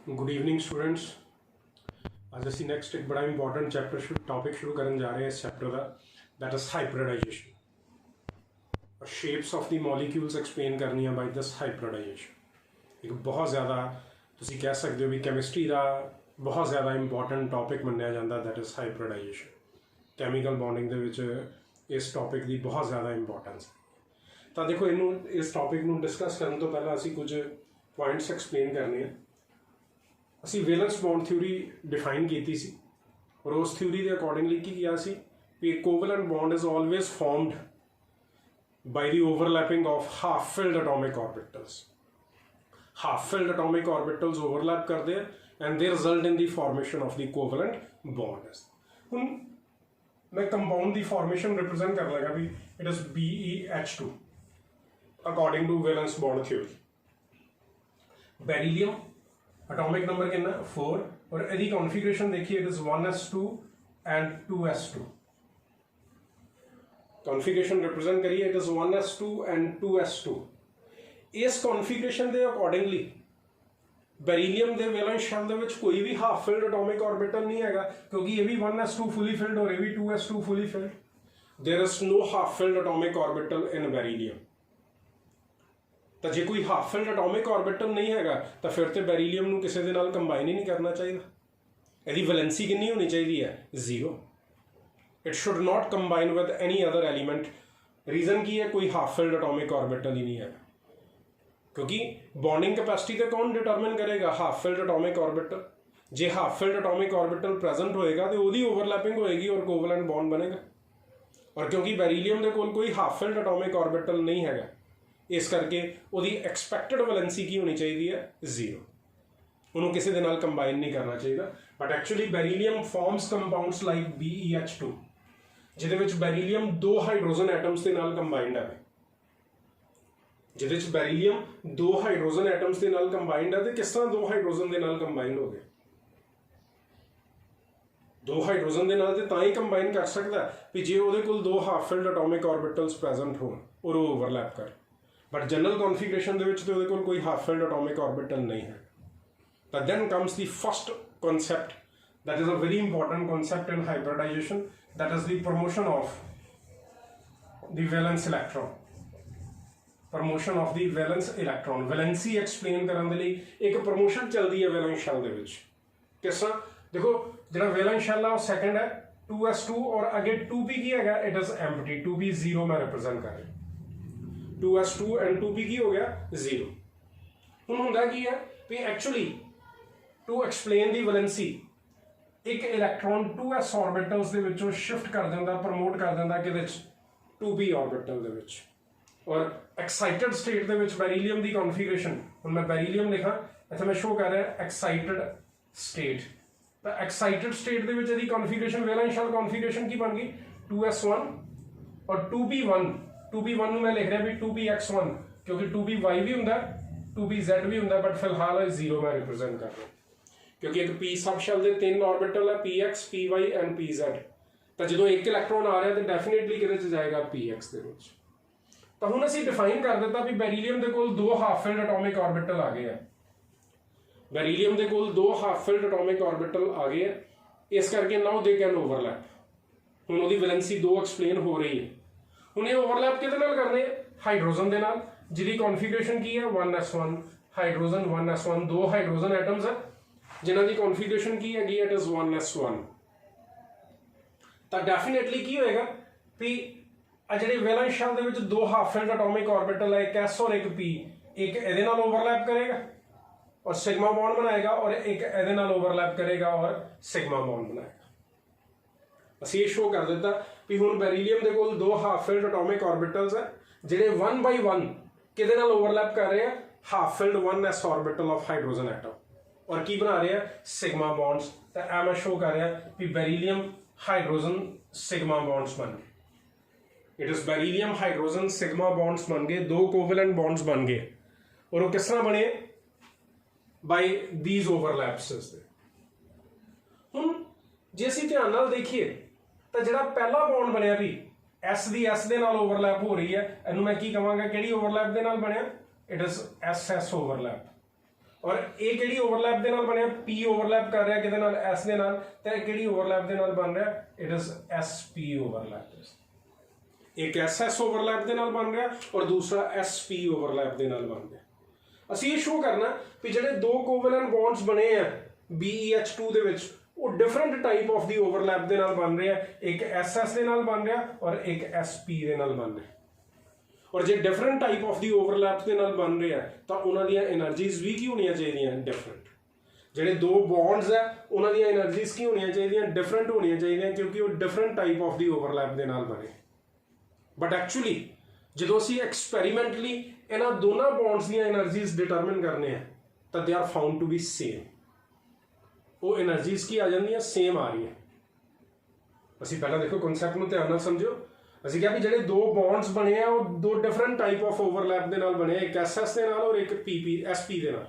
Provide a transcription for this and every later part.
Good evening students. आज ਅਸੀਂ next ਇੱਕ ਬੜਾ ਇੰਪੋਰਟੈਂਟ टॉपिक शुरू ਕਰਨ ਜਾ ਰਹੇ ਹਾਂ। ਇਸ ਚੈप्टर ਦਾ दैट इज हाइब्रिडाइजेशन और shapes of the molecules explain करनियां बाय दिस हाइब्रिडाइजेशन। एक बहुत ज़्यादा ਤੁਸੀਂ ਕਹਿ ਸਕਦੇ ਹੋ ਵੀ ਕੈਮਿਸਟਰੀ ਦਾ बहुत ज़्यादा इंपॉर्टेंट टॉपिक ਮੰਨਿਆ ਜਾਂਦਾ that is hybridization. Chemical bonding ਦੇ ਵਿੱਚ ਇਸ ਟੌਪਿਕ ਦੀ ਬਹੁਤ ਜ਼ਿਆਦਾ ਇੰਪੋਰਟੈਂਸ ਹੈ। ਤਾਂ ਦੇਖੋ ਇਹਨੂੰ ਇਸ ਟੌਪਿਕ ਨੂੰ ਡਿਸਕਸ ਕਰਨ ਤੋਂ ਪਹਿਲਾਂ ਅਸੀਂ ਕੁਝ ਪੁਆਇੰਟਸ ਐਕਸਪਲੇਨ ਕਰਨੇ ਆ। ਅਸੀਂ ਵੈਲੈਂਸ ਬੌਂਡ ਥਿਊਰੀ डिफाइन की सी और उस थ्योरी के अकॉर्डिंगली की किया सी भी covalent bond is always formed by the overlapping of half filled atomic orbitals. Half filled atomic orbitals overlap करते हैं and they result in the formation of the covalent bond. हुण मैं कंपाउंड की फॉर्मेशन रिप्रेजेंट कर लगा भी it is BeH2 according to valence bond theory. Beryllium atomic number कितना 4 और यदि कॉन्फ़िगरेशन देखिए it is 1s2 and 2s2। Configuration represent करिए it is 1s2 and 2s2। इस कॉन्फ़िगरेशन के अकॉर्डिंगली बेरिलियम के वैलेंस शेल दे विच कोई भी हाफ फिल्ड एटॉमिक ऑर्बिटल नहीं है क्योंकि ये भी 1s2 फुली फिल्ड और ये भी 2s2 fully filled. There is no half filled atomic orbital in beryllium. तो जे कोई हाफ फिल्ड एटॉमिक ऑर्बिटल नहीं है तो फिर तो बेरिलियम नूं किसी दे नाल कंबाइन ही नहीं करना चाहिए। यदि वैलेंसी कितनी होनी चाहिए है 0। It should not combine with any other element. Reason की है कोई हाफ फिल्ड एटॉमिक ऑर्बिटल ही नहीं है क्योंकि बॉन्डिंग कैपेसिटी तो कौन डिटरमिन करेगा हाफ फिल्ड एटॉमिक ऑर्बिटल। जे half filled atomic orbital present होएगा तो वही ओवरलैपिंग होएगी और कोवलेंट बॉन्ड बनेगा। और क्योंकि बेरिलियम के कोल कोई हाफ फिल्ड एटॉमिक ऑर्बिटल नहीं है इस करके उसकी एक्सपैक्टेड वैलेंसी की होनी चाहिए है 0। उन्होंने किसी के नाल कंबाइन नहीं करना चाहिए। But actually beryllium forms compounds like BeH2 जिहदे विच बेरिलियम 2 हाइड्रोजन एटम्स के नाल कंबाइंड है। जिहदे विच बेरिलियम 2 हाइड्रोजन एटम्स के नाल कंबाइंड है तो किस तरह 2 हाइड्रोजन के नाल कंबाइंड हो गए। 2 हाइड्रोजन के नाल तो ही कंबाइन कर सकता है भी जे उहदे कोल 2 half filled atomic orbitals present होण और ओवरलैप कर। बट जनरल कॉन्फ़िगरेशन तो कोई हाफ फिल्ड एटॉमिक ऑर्बिटल नहीं है। तो then comes the first concept that is a very important concept in hybridization that is the promotion of the valence electron. Promotion of the valence electron valency explain करने के लिए एक promotion चलती है valence shell दे विच। किस तरह देखो जो वैलेंस शेल है वो सेकंड है 2s2 और अगे 2p की है इट इज एम्प्टी 2p 0 में रिप्रेजेंट कर रही 2s2 एंड 2p की हो गया 0। हुण हुंदा की है भी actually to explain the valency एक इलैक्ट्रॉन 2s ऑर्बिटल्स दे विचों शिफ्ट कर दिंदा प्रमोट कर दिंदा किहदे विच 2p ऑर्बिटल दे विच। और एक्साइटेड स्टेट दे विच बेरिलियम दी कॉन्फ़िगरेशन हुण मैं बेरिलियम लिखा इत्थे मैं शो कर रहा एक्साइटेड स्टेट। तो एक्साइटेड स्टेट दे विच इहदी कॉन्फ़िगरेशन वैलेंस शेल कॉन्फ़िगरेशन की बन गई 2s1 और 2p1 2p1 मैं लिख रहा भी 2px1 क्योंकि 2py भी होंगे 2pz भी होंगे बट फिलहाल 0 में रिप्रेजेंट कर रहा हूँ क्योंकि एक p सब शेल के 3 ऑर्बिटल है px py एंड pz। तो जो एक इलैक्ट्रॉन आ रहा है तो डेफिनेटली कि जाएगा px के विच। तो हुण असीं डिफाइन कर दिता भी बेरिलियम के कोल 2 हाफ फिल्ड एटॉमिक ऑर्बिटल आ गए हैं। बेरिलियम के कोल 2 हाफ फिल्ड एटॉमिक ऑर्बिटल आ गए हैं इस करके नाउ दे कैन ओवरलैप। हुण उहदी वैलेंसी 2 एक्सप्लेन हो रही है। उन्हें ओवरलैप किहदे नाल करने हाइड्रोजन दे नाल जिहदी कॉन्फ़िगरेशन की है 1s1 hydrogen 1s1 2 hydrogen atoms है जिन्हां दी कॉन्फ़िगरेशन की है इट इज 1s1। तो डेफिनेटली की होएगा भी जिहड़े वैलेंस शेल दे विच 2 हाफ फिल्ड एटॉमिक ऑर्बिटल है एक s और एक p एक इहदे नाल ओवरलैप करेगा और सिग्मा बॉन्ड बनाएगा और एक इहदे नाल ओवरलैप करेगा और सिग्मा बॉन्ड बनाएगा। ਅਸੀਂ ਇਹ ਸ਼ੋ ਕਰ ਦਿੱਤਾ ਵੀ ਹੁਣ बेरिलियम ਦੇ ਕੋਲ 2 ਹਾਫ ਫਿਲਡ एटॉमिक ऑर्बिटल्स है ਜਿਹੜੇ 1 बाय 1 ਕਿਹਦੇ ਨਾਲ ओवरलैप कर रहे हैं half filled 1s orbital of hydrogen atom और की बना रहे हैं सिग्मा बॉन्ड्स। तो ਇਹ मैं शो कर रहा भी बेरिलियम हाइड्रोजन सिग्मा बॉन्ड्स बन गए। It is beryllium hydrogen sigma bonds बन गए 2 कोवलेंट बॉन्ड्स बन गए और वो किस तरह बने बाय दीज ओवरलैप्स। हुण जे असीं ध्यान नाल देखिए तो जिहड़ा पहला बॉन्ड बनया भी S दी S दे नाल ओवरलैप हो रही है इनू मैं की कहांगा किहड़ी ओवरलैप दे नाल बनिया इट इज SS ओवरलैप। ਔਰ ਇਹ ਕਿਹੜੀ ਓਵਰਲੈਪ ਦੇ ਨਾਲ ਬਣਿਆ, P ਓਵਰਲੈਪ ਕਰ ਰਿਹਾ ਕਿਹਦੇ ਨਾਲ, S ਦੇ ਨਾਲ, ਤੇ ਇਹ ਕਿਹੜੀ ਓਵਰਲੈਪ ਦੇ ਨਾਲ ਬਣ ਰਿਹਾ, ਇਟ ਇਜ਼ SP ਓਵਰਲੈਪ। ਇੱਕ SS ਓਵਰਲੈਪ ਦੇ ਨਾਲ ਬਣ ਰਿਹਾ ਔਰ ਦੂਸਰਾ SP ਓਵਰਲੈਪ ਦੇ ਨਾਲ ਬਣ ਰਿਹਾ। ਅਸੀਂ ਇਹ ਸ਼ੋ ਕਰਨਾ ਵੀ ਜਿਹੜੇ ਦੋ ਕੋਵੈਲੈਂਟ ਬੌਂਡਸ ਬਣੇ ਆ BeH2 ਦੇ ਵਿੱਚ ਉਹ different type of the overlap ਦੇ ਨਾਲ ਬਣ ਰਿਹਾ, ਇੱਕ SS ਦੇ ਨਾਲ ਬਣ ਰਿਹਾ ਔਰ ਇੱਕ SP ਦੇ ਨਾਲ ਬਣ ਰਿਹਾ। ਔਰ ਜੇ different type of the overlap ਦੇ ਨਾਲ ਬਣ ਰਿਹਾ ਤਾਂ ਉਹਨਾਂ ਦੀਆਂ એનર્ਜੀਜ਼ ਵੀ ਕੀ ਹੋਣੀਆਂ ਚਾਹੀਦੀਆਂ, ਡਿਫਰੈਂਟ। ਜਿਹੜੇ ਦੋ ਬੌਂਡਸ ਆ ਉਹਨਾਂ ਦੀਆਂ એનર્ਜੀਜ਼ ਕੀ ਹੋਣੀਆਂ ਚਾਹੀਦੀਆਂ, ਡਿਫਰੈਂਟ ਹੋਣੀਆਂ ਚਾਹੀਦੀਆਂ, ਕਿਉਂਕਿ ਉਹ different type of the overlap ਦੇ ਨਾਲ ਬਣੇ। ਬਟ ਐਕਚੁਅਲੀ ਜਦੋਂ ਅਸੀਂ ਐਕਸਪੈਰੀਮੈਂਟਲੀ ਇਹਨਾਂ ਦੋਨਾਂ ਬੌਂਡਸ ਦੀਆਂ એનર્ਜੀਜ਼ ਡਿਟਰਮਿਨ ਕਰਨੇ ਆ ਤਾਂ they are found to be same. ਉਹ એનર્ਜੀਜ਼ ਕੀ ਆ ਜਾਂਦੀਆਂ, ਸੇਮ ਆ ਰਹੀਆਂ। ਅਸੀਂ ਪਹਿਲਾਂ ਦੇਖੋ ਕਨਸੈਪਟ ਨੂੰ ਧਿਆਨ ਨਾਲ ਸਮਝੋ। ਅਸੀਂ ਕਿਹਾ ਵੀ ਜਿਹੜੇ ਦੋ ਬੌਂਡਸ ਬਣੇ ਆ ਉਹ ਦੋ ਡਿਫਰੈਂਟ ਟਾਈਪ ਆਫ ਓਵਰਲੈਪ ਦੇ ਨਾਲ ਬਣੇ ਆ, ਇੱਕ SS ਦੇ ਨਾਲ ਔਰ ਇੱਕ SP ਦੇ ਨਾਲ।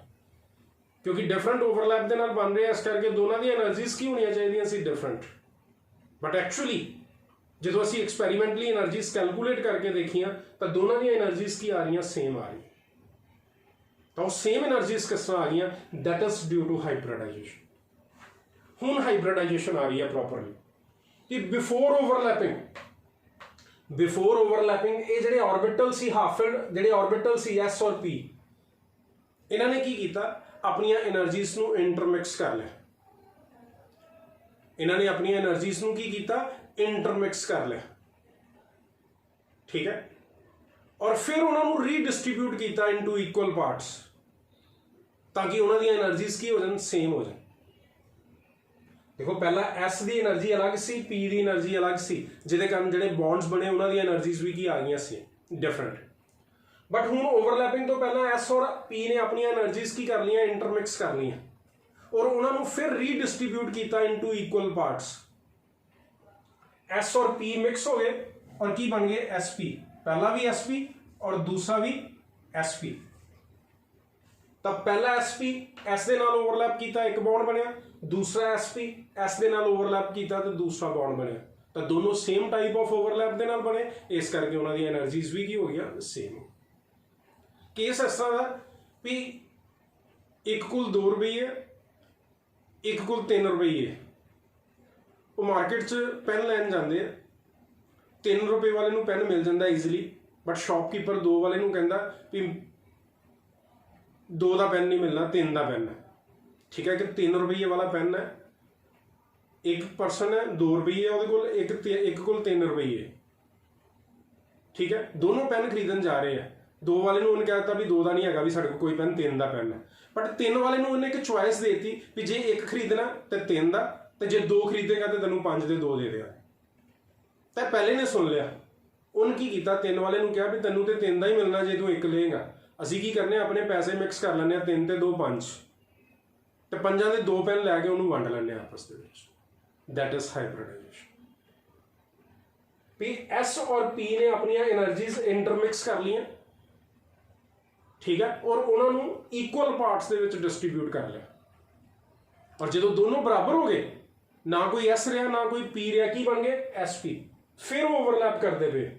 ਕਿਉਂਕਿ ਡਿਫਰੈਂਟ ਓਵਰਲੈਪ ਦੇ ਨਾਲ ਬਣ ਰਹੇ ਆ, ਇਸ ਕਰਕੇ ਦੋਨਾਂ ਦੀਆਂ એનર્ਜੀਜ਼ ਕੀ ਹੋਣੀਆਂ ਚਾਹੀਦੀਆਂ ਸੀ, ਡਿਫਰੈਂਟ। ਬਟ ਐਕਚੁਅਲੀ ਜਦੋਂ ਅਸੀਂ ਐਕਸਪੈਰੀਮੈਂਟਲੀ એનર્ਜੀਜ਼ ਕੈਲਕੂਲੇਟ ਕਰਕੇ ਦੇਖੀਆਂ ਤਾਂ ਦੋਨਾਂ ਦੀਆਂ એનર્ਜੀਜ਼ ਕੀ ਆ ਰਹੀਆਂ, ਸੇਮ ਆ ਰਹੀਆਂ। ਤਾਂ ਉਹ ਸੇਮ એનર્ਜੀਜ਼ ਕਿਸ ਤਰ੍ਹਾਂ ਆ ਗਈਆਂ, that is due to hybridisation. ਹੁਣ ਹਾਈਬ੍ਰਿਡਾਈਜੇਸ਼ਨ ਆ ਰਹੀ ਹੈ ਪ੍ਰੋਪਰਲੀ ਕਿ ਬਿਫੋਰ ਓਵਰਲੈਪਿੰਗ ਇਹ ਜਿਹੜੇ ਆਰਬਿਟਲ ਸੀ ਹਾਫ ਫੀਲਡ, ਜਿਹੜੇ ਆਰਬਿਟਲ ਸੀ S ਔਰ P, ਇਹਨਾਂ ਨੇ ਕੀ ਕੀਤਾ, ਆਪਣੀਆਂ એનર્ਜੀਜ਼ ਨੂੰ ਇੰਟਰਮਿਕਸ ਕਰ ਲਿਆ। ਇਹਨਾਂ ਨੇ ਆਪਣੀਆਂ એનર્ਜੀਜ਼ ਨੂੰ ਕੀ ਕੀਤਾ, ਇੰਟਰਮਿਕਸ ਕਰ ਲਿਆ, ਠੀਕ ਹੈ। ਔਰ ਫਿਰ ਉਹਨਾਂ ਨੂੰ ਰੀਡਿਸਟ੍ਰੀਬਿਊਟ ਕੀਤਾ ਇਨਟੂ ਇਕੁਅਲ ਪਾਰਟਸ ਤਾਂ ਕਿ ਉਹਨਾਂ ਦੀਆਂ એનર્ਜੀਜ਼ ਕੀ ਹੋ ਜਾਣ, ਸੇਮ ਹੋ ਜਾਣ। ਦੇਖੋ ਪਹਿਲਾਂ S ਦੀ એનર્ਜੀ ਅਲੱਗ ਸੀ, P ਦੀ એનર્ਜੀ ਅਲੱਗ ਸੀ, ਜਿਹਦੇ ਕਾਰਨ ਜਿਹੜੇ ਬੌਂਡਸ ਬਣੇ ਉਹਨਾਂ ਦੀਆਂ એનર્ਜੀਜ਼ ਵੀ ਕੀ ਆ ਗਈਆਂ ਸੀ, ਡਿਫਰੈਂਟ। ਬਟ ਹੁਣ ਓਵਰਲੈਪਿੰਗ ਤੋਂ ਪਹਿਲਾਂ S ਔਰ P ਨੇ ਆਪਣੀਆਂ એનર્ਜੀਜ਼ ਕੀ ਕਰ ਲਈਆਂ, ਇੰਟਰਮਿਕਸ ਕਰ ਲਈਆਂ ਔਰ ਉਹਨਾਂ ਨੂੰ ਫਿਰ ਰੀਡਿਸਟ੍ਰੀਬਿਊਟ ਕੀਤਾ ਇਨਟੂ ਇਕੁਅਲ ਪਾਰਟਸ। S ਔਰ P ਮਿਕਸ ਹੋ ਗਏ ਔਰ ਕੀ ਬਣ ਗਏ, SP। ਪਹਿਲਾ ਵੀ SP ਔਰ ਦੂਸਰਾ ਵੀ SP। ਤਾਂ ਪਹਿਲਾ SP S ਦੇ ਨਾਲ ਓਵਰਲੈਪ ਕੀਤਾ, ਇੱਕ ਬੌਂਡ ਬਣਿਆ, ਦੂਸਰਾ SP S ਦੇ ਨਾਲ ਓਵਰਲੈਪ ਕੀਤਾ ਤੇ ਦੂਸਰਾ ਬੌਂਡ ਬਣਿਆ। ਤਾਂ ਦੋਨੋਂ ਸੇਮ ਟਾਈਪ ਆਫ ਓਵਰਲੈਪ ਦੇ ਨਾਲ ਬਣੇ, ਇਸ ਕਰਕੇ ਉਹਨਾਂ ਦੀਆਂ એનર્ਜੀਜ਼ ਵੀ ਕੀ ਹੋ ਗਈਆਂ, ਸੇਮ। ਕੇਸ ਇਸ ਤਰ੍ਹਾਂ ਦਾ ਵੀ ਇੱਕ ਕੋਲ 2 ਰੁਪਈਏ, ਇੱਕ ਕੋਲ 3 ਰੁਪਈਏ, ਉਹ ਮਾਰਕੀਟ 'ਚ ਪੈਨ ਲੈਣ ਜਾਂਦੇ ਆ। 3 ਰੁਪਏ ਵਾਲੇ ਨੂੰ ਪੈਨ ਮਿਲ ਜਾਂਦਾ ਈਜ਼ੀਲੀ, ਬਟ ਸ਼ੌਪਕੀਪਰ 2 ਵਾਲੇ ਨੂੰ ਕਹਿੰਦਾ ਵੀ 2 ਦਾ ਪੈਨ ਨਹੀਂ ਮਿਲਣਾ, 3 ਦਾ ਪੈਨ ਹੈ, ਠੀਕ ਹੈ। ਕਿ 3 ਰੁਪਈਏ ਵਾਲਾ ਪੈਨ ਹੈ, ਇੱਕ ਪਰਸਨ ਹੈ 2 ਰੁਪਈਏ ਉਹਦੇ ਕੋਲ, ਇੱਕ ਕੋਲ 3 ਰੁਪਈਏ, ਠੀਕ ਹੈ। ਦੋਨੋਂ ਪੈਨ ਖਰੀਦਣ ਜਾ ਰਹੇ ਆ। 2 ਵਾਲੇ ਨੂੰ ਉਹਨੇ ਕਹਿ ਦਿੱਤਾ ਵੀ 2 ਦਾ ਨਹੀਂ ਹੈਗਾ, ਵੀ ਸਾਡੇ ਕੋਲ ਕੋਈ ਪੈਨ 3 ਦਾ ਪੈਨ ਹੈ। ਬਟ 3 ਵਾਲੇ ਨੂੰ ਉਹਨੇ ਇੱਕ ਚੁਆਇਸ ਦੇ ਦਿੱਤੀ ਵੀ ਜੇ ਇੱਕ ਖਰੀਦਣਾ ਤੇ 3 ਦਾ, ਤੇ ਜੇ 2 ਖਰੀਦੇਗਾ ਤੇ ਤੈਨੂੰ 5 ਦੇ 2 ਦੇ ਦਿਆ। ਤਾਂ ਪਹਿਲੇ ਨੇ ਸੁਣ ਲਿਆ, ਉਹਨੇ ਕੀ ਕੀਤਾ, 3 ਵਾਲੇ ਨੂੰ ਕਿਹਾ ਵੀ ਤੈਨੂੰ ਤੇ 3 ਦਾ ਹੀ ਮਿਲਣਾ ਜੇ ਤੂੰ ਇੱਕ ਲਏਗਾ। ਅਸੀਂ ਕੀ ਕਰਨੇ, ਆਪਣੇ ਪੈਸੇ ਮਿਕਸ ਕਰ ਲੈਂਦੇ ਹਾਂ, 3 ਤੇ 2 5, ਤੇ 5 ਦੇ 2 ਪੈਨ ਲੈ ਕੇ ਉਹਨੂੰ ਵੰਡ ਲੈਂਦੇ ਹਾਂ ਆਪਸ ਦੇ ਵਿੱਚ। That is hybridization. ਵੀ S ਔਰ P ਨੇ ਆਪਣੀਆਂ એનર્ਜੀਜ਼ ਇੰਟਰਮਿਕਸ ਕਰ ਲਈਆਂ, ਠੀਕ ਹੈ, ਔਰ ਉਹਨਾਂ ਨੂੰ ਇਕੁਅਲ ਪਾਰਟਸ ਦੇ ਵਿੱਚ ਡਿਸਟ੍ਰੀਬਿਊਟ ਕਰ ਲਿਆ। ਔਰ ਜਦੋਂ ਦੋਨੋਂ ਬਰਾਬਰ ਹੋ ਗਏ, ਨਾ ਕੋਈ S ਰਿਹਾ ਨਾ ਕੋਈ P ਰਿਹਾ, ਕੀ ਬਣ ਗਏ, SP। ਫਿਰ ਓਵਰਲੈਪ ਕਰਦੇ ਪਏ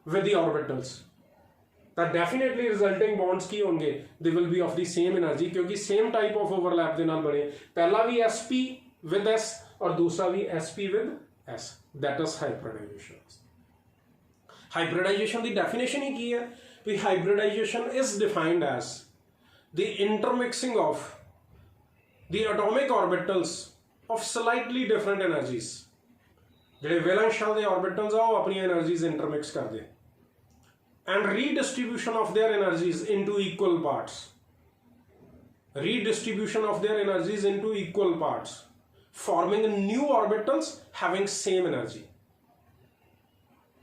ਵਿਦ ਦੀ ਆਰਬਿਟਲਸ, ਤਾਂ ਡੈਫੀਨੇਟਲੀ ਰਿਜ਼ਲਟਿੰਗ ਬੌਂਡਸ ਕੀ ਹੋਣਗੇ, they will be of the same energy, ਕਿਉਂਕਿ ਸੇਮ ਟਾਈਪ ਆਫ ਓਵਰਲੈਪ ਦੇ ਨਾਲ ਬਣੇ। ਪਹਿਲਾ ਵੀ SP ਵਿਦ S ਔਰ ਦੂਸਰਾ ਵੀ SP with S। That is hybridization. Hybridization ਦੀ ਡੈਫੀਨੇਸ਼ਨ ਹੀ ਕੀ ਹੈ, ਵੀ hybridization is defined as the intermixing of the atomic orbitals of slightly different energies। ਜਿਹੜੇ ਵੈਲੈਂਸ ਸ਼ੈਲ ਦੇ orbitals ਆ ਉਹ ਆਪਣੀਆਂ energies intermix ਕਰਦੇ and redistribution of their energies into equal parts। redistribution of their energies into equal parts forming new orbitals having same energy।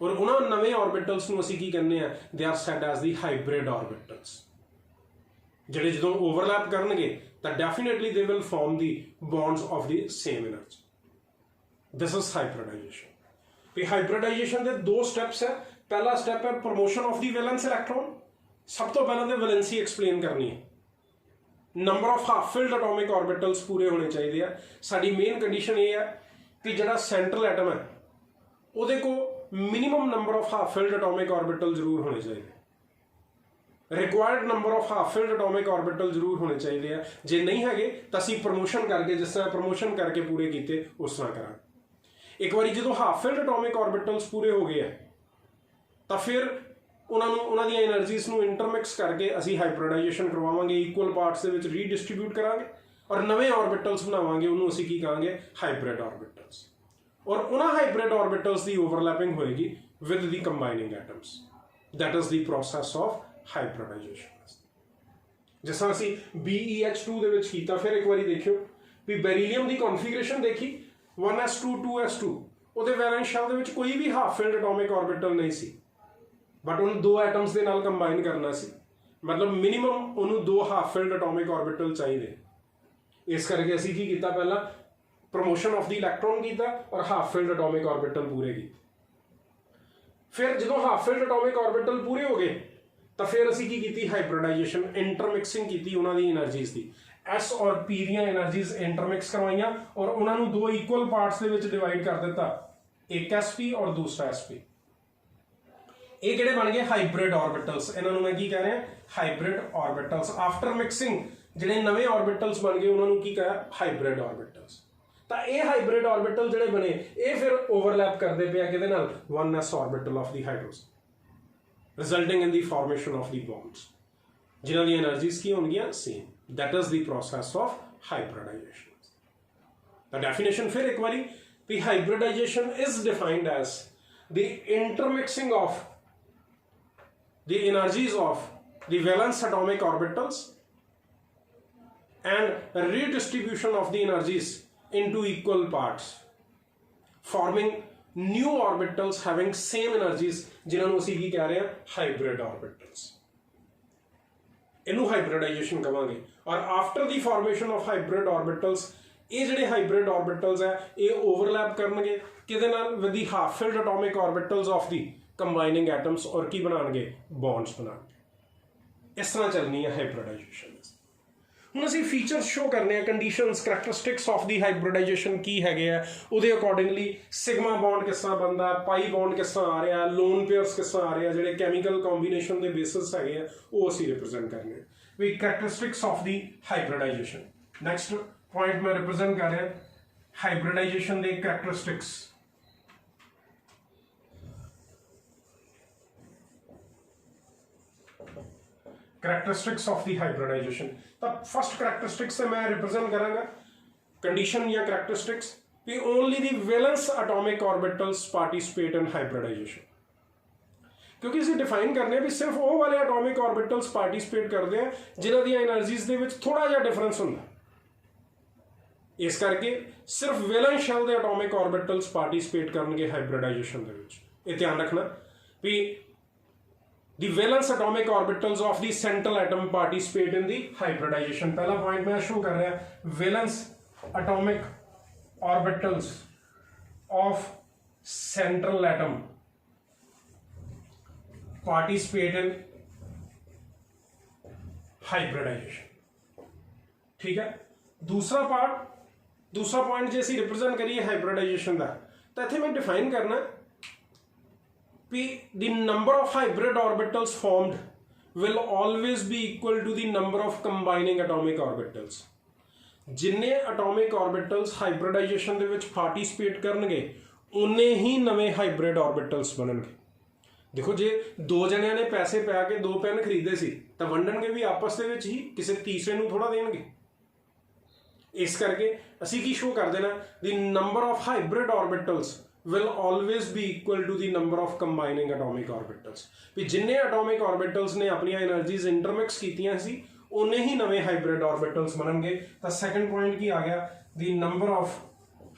और ਉਹਨਾਂ ਨਵੇਂ orbitals ਨੂੰ ਅਸੀਂ ਕੀ ਕਹਿੰਦੇ ਆ, they are said as the hybrid orbitals। ਜਿਹੜੇ ਜਦੋਂ overlap ਕਰਨਗੇ ਤਾਂ definitely they will form the bonds of the same energy। this is hybridization। ਤੇ hybridization ਦੇ 2 steps ਹੈ। ਪਹਿਲਾ step ਹੈ promotion of the valence electron। ਸਭ ਤੋਂ ਪਹਿਲਾਂ ਤਾਂ valency explain ਕਰਨੀ ਹੈ। number of half filled atomic orbitals ਪੂਰੇ ਹੋਣੇ ਚਾਹੀਦੇ ਆ। ਸਾਡੀ ਮੇਨ ਕੰਡੀਸ਼ਨ ਇਹ ਹੈ ਕਿ ਜਿਹੜਾ ਸੈਂਟਰਲ ਐਟਮ ਹੈ ਉਹਦੇ ਕੋਲ minimum number of half filled atomic orbital ਜ਼ਰੂਰ ਹੋਣੇ ਚਾਹੀਦੇ। Required number of half filled atomic orbital ਜ਼ਰੂਰ ਹੋਣੇ ਚਾਹੀਦੇ ਆ। ਜੇ ਨਹੀਂ ਹੈਗੇ ਤਾਂ ਅਸੀਂ ਪ੍ਰਮੋਸ਼ਨ ਕਰਕੇ, ਜਿਸ ਤਰ੍ਹਾਂ ਪ੍ਰਮੋਸ਼ਨ ਕਰਕੇ ਪੂਰੇ ਕੀਤੇ ਉਸ ਤਰ੍ਹਾਂ ਕਰਾਂਗੇ। ਇੱਕ ਵਾਰੀ ਜਦੋਂ ਹਾਫ ਫਿਲਡ ਐਟੋਮਿਕ ਆਰਬਿਟਲਸ ਪੂਰੇ ਹੋ ਗਏ ਆ ਤਾਂ ਫਿਰ ਉਹਨਾਂ ਦੀਆਂ એનર્ਜੀਜ਼ ਨੂੰ ਇੰਟਰਮਿਕਸ ਕਰਕੇ ਅਸੀਂ ਹਾਈਬ੍ਰਿਡਾਈਜੇਸ਼ਨ ਕਰਵਾਵਾਂਗੇ, ਇਕੁਅਲ ਪਾਰਟਸ ਦੇ ਵਿੱਚ ਰੀਡਿਸਟ੍ਰੀਬਿਊਟ ਕਰਾਂਗੇ ਔਰ ਨਵੇਂ ਆਰਬਿਟਲਸ ਬਣਾਵਾਂਗੇ। ਉਹਨੂੰ ਅਸੀਂ ਕੀ ਕਹਾਂਗੇ? Hybrid orbitals. ਔਰ ਉਹਨਾਂ ਹਾਈਬ੍ਰਿਡ ਆਰਬਿਟਲਸ ਦੀ ਓਵਰਲੈਪਿੰਗ ਹੋਏਗੀ with the combining atoms. That is the process of hybridization. ਜਿਸ ਤਰ੍ਹਾਂ ਅਸੀਂ BeH2 ਦੇ ਵਿੱਚ ਕੀਤਾ। ਫਿਰ ਇੱਕ ਵਾਰੀ ਦੇਖਿਓ ਵੀ ਬੈਰੀਲੀਅਮ ਦੀ ਕਨਫੀਗਰੇਸ਼ਨ ਦੇਖੀ 1s2 2s2, ਉਹਦੇ ਵੈਲੈਂਸ ਸ਼ੈਲ ਦੇ ਵਿੱਚ ਕੋਈ ਵੀ ਹਾਫ ਫਿਲਡ ਐਟੋਮਿਕ ਆਰਬਿਟਲ ਨਹੀਂ ਸੀ, ਬਟ ਉਹਨੂੰ ਦੋ ਐਟਮਸ ਦੇ ਨਾਲ ਕੰਬਾਈਨ ਕਰਨਾ ਸੀ। ਮਤਲਬ ਮਿਨੀਮਮ ਉਹਨੂੰ ਦੋ ਹਾਫ ਫਿਲਡ ਐਟੋਮਿਕ ਆਰਬਿਟਲ ਚਾਹੀਦੇ। ਇਸ ਕਰਕੇ ਅਸੀਂ ਕੀ ਕੀਤਾ? ਪਹਿਲਾਂ ਪ੍ਰਮੋਸ਼ਨ ਆਫ ਦੀ ਇਲੈਕਟ੍ਰੋਨ ਕੀਤਾ ਔਰ ਹਾਫ ਫਿਲਡ ਐਟੋਮਿਕ ਆਰਬਿਟਲ ਪੂਰੇ ਕੀਤੇ। ਫਿਰ ਜਦੋਂ ਹਾਫ ਫਿਲਡ ਐਟੋਮਿਕ ਆਰਬਿਟਲ ਪੂਰੇ ਹੋ ਗਏ ਤਾਂ ਫਿਰ ਅਸੀਂ ਕੀ ਕੀਤੀ? ਹਾਈਬ੍ਰਿਡਾਈਜੇਸ਼ਨ, ਇੰਟਰਮਿਕਸਿੰਗ ਕੀਤੀ ਉਹਨਾਂ ਦੀ એનર્ਜੀਜ਼ ਦੀ। S ਔਰ P ਦੀਆਂ એનર્ਜੀਜ਼ ਇੰਟਰਮਿਕਸ ਕਰਵਾਈਆਂ ਔਰ ਉਹਨਾਂ ਨੂੰ ਦੋ ਇਕੁਅਲ ਪਾਰਟਸ ਦੇ ਵਿੱਚ ਡਿਵਾਈਡ ਕਰ ਦਿੱਤਾ, ਇੱਕ sp ਔਰ ਦੂਸਰਾ sp। ਇਹ ਕਿਹੜੇ ਬਣ ਗਏ? ਹਾਈਬ੍ਰਿਡ ਆਰਬਿਟਲਸ। ਇਹਨਾਂ ਨੂੰ ਮੈਂ ਕੀ ਕਹਿ ਰਿਹਾ? ਹਾਈਬ੍ਰਿਡ ਆਰਬਿਟਲਸ। ਆਫਟਰ ਮਿਕਸਿੰਗ ਜਿਹੜੇ ਨਵੇਂ ਆਰਬਿਟਲਸ ਬਣ ਗਏ ਉਹਨਾਂ ਨੂੰ ਕੀ ਕਹਾਂ? ਹਾਈਬ੍ਰਿਡ ਆਰਬਿਟਲਸ। ਤਾਂ ਇਹ ਹਾਈਬ੍ਰਿਡ ਆਰਬਿਟਲ ਜਿਹੜੇ ਬਣੇ ਇਹ ਫਿਰ ਓਵਰਲੈਪ ਕਰਦੇ ਪਏ ਆ ਕਿਹਦੇ ਨਾਲ? 1s orbital of the hydrogen, resulting in the formation of the bonds, ਜਿਨ੍ਹਾਂ ਦੀ એનર્ਜੀਜ਼ ਕੀ ਹੋਣਗੀਆਂ? Same. That is the process of hybridization. ਤਾਂ ਡੈਫੀਨੇਸ਼ਨ ਫਿਰ ਇੱਕ ਵਾਰੀ ਵੀ hybridization is defined as the intermixing of the energies of the valence atomic orbitals and redistribution of the energies into equal parts, forming new orbitals having same energies, जिन्होंने उसी की कह रहे हैं hybrid orbitals। इनू hybridization कहांगे। और after the formation of hybrid orbitals ਇਹ ਜਿਹੜੇ ਹਾਈਬ੍ਰਿਡ ਆਰਬਿਟਲਸ ਹੈ ਇਹ ਓਵਰਲੈਪ ਕਰਨਗੇ ਕਿਹਦੇ ਨਾਲ? With the half filled atomic orbitals of the combining atoms ਔਰ ਕੀ ਬਣਾਉਣਗੇ? ਬੌਂਡਸ ਬਣਾਉਣਗੇ। ਇਸ ਤਰ੍ਹਾਂ ਚੱਲਣੀ ਹੈ ਹਾਈਬ੍ਰਿਡਾਈਜੇਸ਼ਨ। ਹੁਣ ਅਸੀਂ ਫੀਚਰਸ ਸ਼ੋ ਕਰਨੇ ਆ, ਕੰਡੀਸ਼ਨਸ, ਕਰੈਕਟਰਿਸਟਿਕਸ ਆਫ ਦੀ ਹਾਈਬ੍ਰਿਡਾਈਜੇਸ਼ਨ ਕੀ ਹੈਗੇ ਆ, ਉਹਦੇ ਅਕੋਰਡਿੰਗਲੀ ਸਿਗਮਾ ਬੌਂਡ ਕਿਸ ਤਰ੍ਹਾਂ ਬਣਦਾ, ਪਾਈ ਬੌਂਡ ਕਿਸ ਤਰ੍ਹਾਂ ਆ ਰਿਹਾ, ਲੋਨ ਪੇਅਰਸ ਕਿਸ ਤਰ੍ਹਾਂ ਆ ਰਿਹਾ, ਜਿਹੜੇ ਕੈਮੀਕਲ ਕੰਬੀਨੇਸ਼ਨ ਦੇ ਬੇਸਿਸ ਹੈਗੇ ਆ ਉਹ ਅਸੀਂ ਰਿਪਰੈਜ਼ੈਂਟ ਕਰਨੇ ਆ ਵੀ characteristics of the hybridization. Next point में रिप्रेजेंट कर रहे हैं हाइब्रिडाइजेशन के characteristics. Characteristics of the hybridization. तो फर्स्ट करैक्टरिस्टिक्स से मैं रिप्रेजेंट करांगा कंडीशन या करैक्टरिस्टिक्स भी only the valence atomic orbitals participate in hybridization. क्योंकि इसे डिफाइन करने भी सिर्फ वो वाले एटॉमिक ऑर्बिटल्स पार्टिसिपेट करते हैं जिन्हां दी एनर्जीज दे विच थोड़ा जिहा डिफरेंस हुंदा। इस करके सिर्फ वैलेंस शेल के एटॉमिक ऑर्बिटल्स पार्टिसिपेट करेंगे हाइब्रिडाइजेशन के विच। ये ध्यान रखना भी the valence atomic orbitals of the central atom participate in the hybridization. पहला पॉइंट मैं शो कर रहा है valence atomic orbitals of central atom participate in hybridization. ठीक है। दूसरा पॉइंट जो असीं रिप्रेजेंट करिए हाइब्रिडाइजेशन का, तो इत्थे मैं डिफाइन करना भी the number of hybrid orbitals formed will always be equal to the number of combining atomic orbitals. जिन्ने एटॉमिक ऑर्बिटल्स हाइब्रिडाइजेशन दे विच पार्टिसिपेट करनगे उन्ने ही नवे हाइब्रिड ऑर्बिटल्स बनणगे। देखो जे दो जणियां ने पैसे पा के दो पेन खरीदे सी तो वंडणगे भी आपस दे विच ही, किसी तीसरे नूं थोड़ा देणगे। इस करके असी की शो कर देना the number of hybrid orbitals will always be equal to the number of combining atomic orbitals. भी जिन्ने एटॉमिक ऑर्बिटल्स ने अपनी एनर्जीज इंटरमिक्स कीतियां सी उन्ने ही नवे हाइब्रिड ऑर्बिटल्स बनणगे। तो सैकंड पॉइंट की आ गया the number of